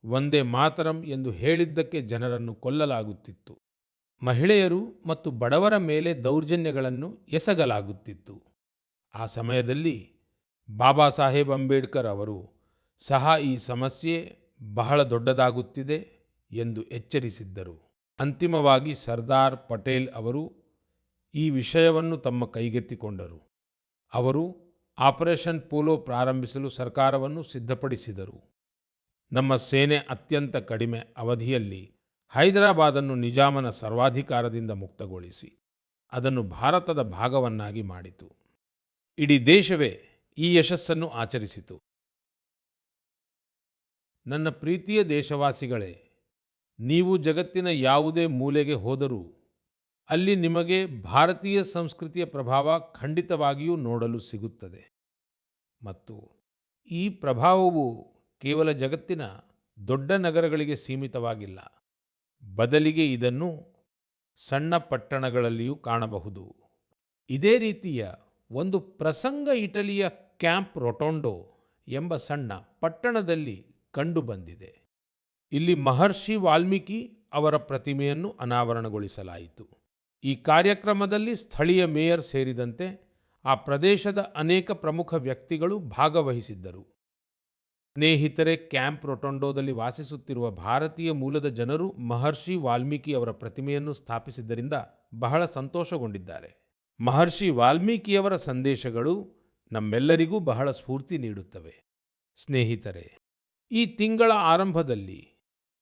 ವಂದೇ ಮಾತರಂ ಎಂದು ಹೇಳಿದ್ದಕ್ಕೆ ಜನರನ್ನು ಕೊಲ್ಲಲಾಗುತ್ತಿತ್ತು. ಮಹಿಳೆಯರು ಮತ್ತು ಬಡವರ ಮೇಲೆ ದೌರ್ಜನ್ಯಗಳನ್ನು ಎಸಗಲಾಗುತ್ತಿತ್ತು. ಆ ಸಮಯದಲ್ಲಿ ಬಾಬಾ ಸಾಹೇಬ್ ಅಂಬೇಡ್ಕರ್ ಅವರು ಸಹ ಈ ಸಮಸ್ಯೆ ಬಹಳ ದೊಡ್ಡದಾಗುತ್ತಿದೆ ಎಂದು ಎಚ್ಚರಿಸಿದ್ದರು. ಅಂತಿಮವಾಗಿ ಸರ್ದಾರ್ ಪಟೇಲ್ ಅವರು ಈ ವಿಷಯವನ್ನು ತಮ್ಮ ಕೈಗೆತ್ತಿಕೊಂಡರು. ಅವರು ಆಪರೇಷನ್ ಪೋಲೋ ಪ್ರಾರಂಭಿಸಲು ಸರ್ಕಾರವನ್ನು ಸಿದ್ಧಪಡಿಸಿದರು. ನಮ್ಮ ಸೇನೆ ಅತ್ಯಂತ ಕಡಿಮೆ ಅವಧಿಯಲ್ಲಿ ಹೈದರಾಬಾದನ್ನು ನಿಜಾಮನ ಸರ್ವಾಧಿಕಾರದಿಂದ ಮುಕ್ತಗೊಳಿಸಿ ಅದನ್ನು ಭಾರತದ ಭಾಗವನ್ನಾಗಿ ಮಾಡಿತು. ಇಡೀ ದೇಶವೇ ಈ ಯಶಸ್ಸನ್ನು ಆಚರಿಸಿತು. ನನ್ನ ಪ್ರೀತಿಯ ದೇಶವಾಸಿಗಳೇ, ನೀವು ಜಗತ್ತಿನ ಯಾವುದೇ ಮೂಲೆಗೆ ಹೋದರೂ ಅಲ್ಲಿ ನಿಮಗೆ ಭಾರತೀಯ ಸಂಸ್ಕೃತಿಯ ಪ್ರಭಾವ ಖಂಡಿತವಾಗಿಯೂ ನೋಡಲು ಸಿಗುತ್ತದೆ. ಮತ್ತು ಈ ಪ್ರಭಾವವು ಕೇವಲ ಜಗತ್ತಿನ ದೊಡ್ಡ ನಗರಗಳಿಗೆ ಸೀಮಿತವಾಗಿಲ್ಲ. ಬದಲಿಗೆ ಇದನ್ನು ಸಣ್ಣ ಪಟ್ಟಣಗಳಲ್ಲಿಯೂ ಕಾಣಬಹುದು. ಇದೇ ರೀತಿಯ ಒಂದು ಪ್ರಸಂಗ ಇಟಲಿಯ ಕ್ಯಾಂಪ್ ರೊಟೊಂಡೋ ಎಂಬ ಸಣ್ಣ ಪಟ್ಟಣದಲ್ಲಿ ಕಂಡುಬಂದಿದೆ. ಇಲ್ಲಿ ಮಹರ್ಷಿ ವಾಲ್ಮೀಕಿ ಅವರ ಪ್ರತಿಮೆಯನ್ನು ಅನಾವರಣಗೊಳಿಸಲಾಯಿತು. ಈ ಕಾರ್ಯಕ್ರಮದಲ್ಲಿ ಸ್ಥಳೀಯ ಮೇಯರ್ ಸೇರಿದಂತೆ ಆ ಪ್ರದೇಶದ ಅನೇಕ ಪ್ರಮುಖ ವ್ಯಕ್ತಿಗಳು ಭಾಗವಹಿಸಿದ್ದರು. ಸ್ನೇಹಿತರೆ, ಕ್ಯಾಂಪ್ ರೊಟೊಂಡೋದಲ್ಲಿ ವಾಸಿಸುತ್ತಿರುವ ಭಾರತೀಯ ಮೂಲದ ಜನರು ಮಹರ್ಷಿ ವಾಲ್ಮೀಕಿ ಅವರ ಪ್ರತಿಮೆಯನ್ನು ಸ್ಥಾಪಿಸಿದ್ದರಿಂದ ಬಹಳ ಸಂತೋಷಗೊಂಡಿದ್ದಾರೆ. ಮಹರ್ಷಿ ವಾಲ್ಮೀಕಿಯವರ ಸಂದೇಶಗಳು ನಮ್ಮೆಲ್ಲರಿಗೂ ಬಹಳ ಸ್ಫೂರ್ತಿ ನೀಡುತ್ತವೆ. ಸ್ನೇಹಿತರೆ, ಈ ತಿಂಗಳ ಆರಂಭದಲ್ಲಿ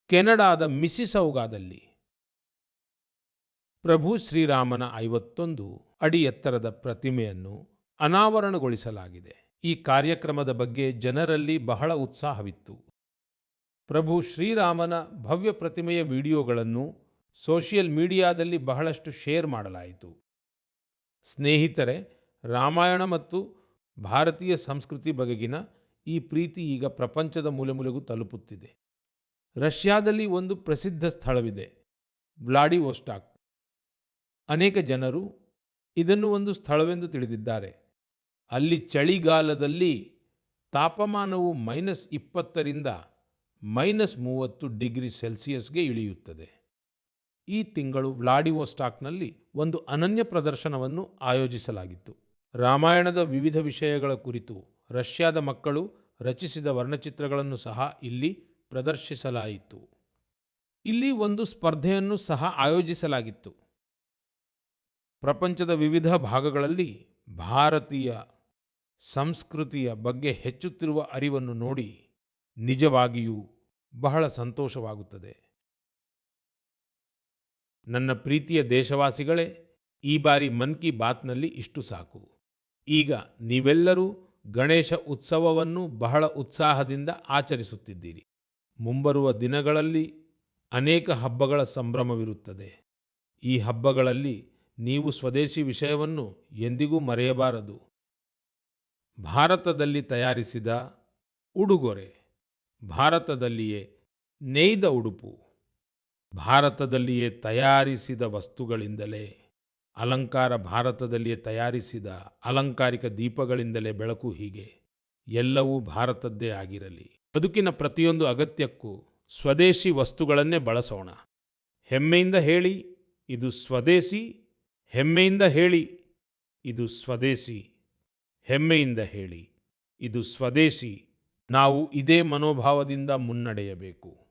ಕೆನಡಾದ ಮಿಸಿಸೌಗಾದಲ್ಲಿ ಪ್ರಭು ಶ್ರೀರಾಮನ 51 ಅಡಿ ಎತ್ತರದ ಪ್ರತಿಮೆಯನ್ನು ಅನಾವರಣಗೊಳಿಸಲಾಗಿದೆ. ಈ ಕಾರ್ಯಕ್ರಮದ ಬಗ್ಗೆ ಜನರಲ್ಲಿ ಬಹಳ ಉತ್ಸಾಹವಿತ್ತು. ಪ್ರಭು ಶ್ರೀರಾಮನ ಭವ್ಯ ಪ್ರತಿಮೆಯ ವಿಡಿಯೋಗಳನ್ನು ಸೋಷಿಯಲ್ ಮೀಡಿಯಾದಲ್ಲಿ ಬಹಳಷ್ಟು ಶೇರ್ ಮಾಡಲಾಯಿತು. ಸ್ನೇಹಿತರೆ, ರಾಮಾಯಣ ಮತ್ತು ಭಾರತೀಯ ಸಂಸ್ಕೃತಿ ಬಗೆಗಿನ ಈ ಪ್ರೀತಿ ಈಗ ಪ್ರಪಂಚದ ಮೂಲೆಮೂಲೆಗೂ ತಲುಪುತ್ತಿದೆ. ರಷ್ಯಾದಲ್ಲಿ ಒಂದು ಪ್ರಸಿದ್ಧ ಸ್ಥಳವಿದೆ, ವ್ಲಾಡಿವೋಸ್ಟಾಕ್. ಅನೇಕ ಜನರು ಇದನ್ನು ಒಂದು ಸ್ಥಳವೆಂದು ತಿಳಿದಿದ್ದಾರೆ. ಅಲ್ಲಿ ಚಳಿಗಾಲದಲ್ಲಿ ತಾಪಮಾನವು -20ರಿಂದ -30 ಡಿಗ್ರಿ ಸೆಲ್ಸಿಯಸ್ಗೆ ಇಳಿಯುತ್ತದೆ. ಈ ತಿಂಗಳು ವ್ಲಾಡಿವೋಸ್ಟಾಕ್ನಲ್ಲಿ ಒಂದು ಅನನ್ಯ ಪ್ರದರ್ಶನವನ್ನು ಆಯೋಜಿಸಲಾಗಿತ್ತು. ರಾಮಾಯಣದ ವಿವಿಧ ವಿಷಯಗಳ ಕುರಿತು ರಷ್ಯಾದ ಮಕ್ಕಳು ರಚಿಸಿದ ವರ್ಣಚಿತ್ರಗಳನ್ನು ಸಹ ಇಲ್ಲಿ ಪ್ರದರ್ಶಿಸಲಾಯಿತು. ಇಲ್ಲಿ ಒಂದು ಸ್ಪರ್ಧೆಯನ್ನು ಸಹ ಆಯೋಜಿಸಲಾಗಿತ್ತು. ಪ್ರಪಂಚದ ವಿವಿಧ ಭಾಗಗಳಲ್ಲಿ ಭಾರತೀಯ ಸಂಸ್ಕೃತಿಯ ಬಗ್ಗೆ ಹೆಚ್ಚುತ್ತಿರುವ ಅರಿವನ್ನು ನೋಡಿ ನಿಜವಾಗಿಯೂ ಬಹಳ ಸಂತೋಷವಾಗುತ್ತದೆ. ನನ್ನ ಪ್ರೀತಿಯ ದೇಶವಾಸಿಗಳೇ, ಈ ಬಾರಿ ಮನ್ ಕಿ ಬಾತ್ನಲ್ಲಿ ಇಷ್ಟು ಸಾಕು. ಈಗ ನೀವೆಲ್ಲರೂ ಗಣೇಶ ಉತ್ಸವವನ್ನು ಬಹಳ ಉತ್ಸಾಹದಿಂದ ಆಚರಿಸುತ್ತಿದ್ದೀರಿ. ಮುಂಬರುವ ದಿನಗಳಲ್ಲಿ ಅನೇಕ ಹಬ್ಬಗಳ ಸಂಭ್ರಮವಿರುತ್ತದೆ. ಈ ಹಬ್ಬಗಳಲ್ಲಿ ನೀವು ಸ್ವದೇಶಿ ವಿಷಯವನ್ನು ಎಂದಿಗೂ ಮರೆಯಬಾರದು. ಭಾರತದಲ್ಲಿ ತಯಾರಿಸಿದ ಉಡುಗೊರೆ, ಭಾರತದಲ್ಲಿಯೇ ನೇಯ್ದ ಉಡುಪು, ಭಾರತದಲ್ಲಿಯೇ ತಯಾರಿಸಿದ ವಸ್ತುಗಳಿಂದಲೇ ಅಲಂಕಾರ, ಭಾರತದಲ್ಲಿಯೇ ತಯಾರಿಸಿದ ಅಲಂಕಾರಿಕ ದೀಪಗಳಿಂದಲೇ ಬೆಳಕು, ಹೀಗೆ ಎಲ್ಲವೂ ಭಾರತದ್ದೇ ಆಗಿರಲಿ. ಬದುಕಿನ ಪ್ರತಿಯೊಂದು ಅಗತ್ಯಕ್ಕೂ ಸ್ವದೇಶಿ ವಸ್ತುಗಳನ್ನೇ ಬಳಸೋಣ. ಹೆಮ್ಮೆಯಿಂದ ಹೇಳಿ ಇದು ಸ್ವದೇಶಿ, ಹೆಮ್ಮೆಯಿಂದ ಹೇಳಿ ಇದು ಸ್ವದೇಶಿ, ಹೆಮ್ಮೆಯಿಂದ ಹೇಳಿ ಇದು ಸ್ವದೇಶಿ. ನಾವು ಇದೇ ಮನೋಭಾವದಿಂದ ಮುನ್ನಡೆಯಬೇಕು.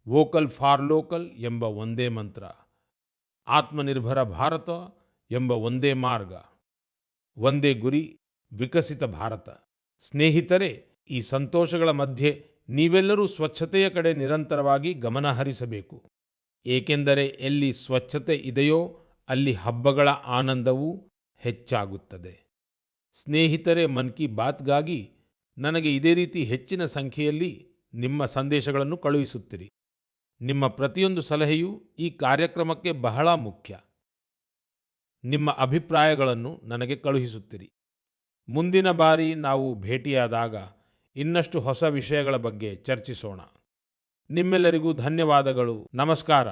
ವೋಕಲ್ ಫಾರ್ ಲೋಕಲ್ ಎಂಬ ಒಂದೇ ಮಂತ್ರ, ಆತ್ಮನಿರ್ಭರ ಭಾರತ ಎಂಬ ಒಂದೇ ಮಾರ್ಗ, ಒಂದೇ ಗುರಿ, ವಿಕಸಿತ ಭಾರತ. ಸ್ನೇಹಿತರೆ, ಈ ಸಂತೋಷಗಳ ಮಧ್ಯೆ ನೀವೆಲ್ಲರೂ ಸ್ವಚ್ಛತೆಯ ಕಡೆ ನಿರಂತರವಾಗಿ ಗಮನ ಹರಿಸಬೇಕು. ಏಕೆಂದರೆ ಎಲ್ಲಿ ಸ್ವಚ್ಛತೆ ಇದೆಯೋ ಅಲ್ಲಿ ಹಬ್ಬಗಳ ಆನಂದವೂ ಹೆಚ್ಚಾಗುತ್ತದೆ. ಸ್ನೇಹಿತರೆ, ಮನ್ ಕಿ ಬಾತ್ಗಾಗಿ ನನಗೆ ಇದೇ ರೀತಿ ಹೆಚ್ಚಿನ ಸಂಖ್ಯೆಯಲ್ಲಿ ನಿಮ್ಮ ಸಂದೇಶಗಳನ್ನು ಕಳುಹಿಸುತ್ತೀರಿ. ನಿಮ್ಮ ಪ್ರತಿಯೊಂದು ಸಲಹೆಯೂ ಈ ಕಾರ್ಯಕ್ರಮಕ್ಕೆ ಬಹಳ ಮುಖ್ಯ. ನಿಮ್ಮ ಅಭಿಪ್ರಾಯಗಳನ್ನು ನನಗೆ ಕಳುಹಿಸುತ್ತೀರಿ. ಮುಂದಿನ ಬಾರಿ ನಾವು ಭೇಟಿಯಾದಾಗ ಇನ್ನಷ್ಟು ಹೊಸ ವಿಷಯಗಳ ಬಗ್ಗೆ ಚರ್ಚಿಸೋಣ. ನಿಮ್ಮೆಲ್ಲರಿಗೂ ಧನ್ಯವಾದಗಳು. ನಮಸ್ಕಾರ.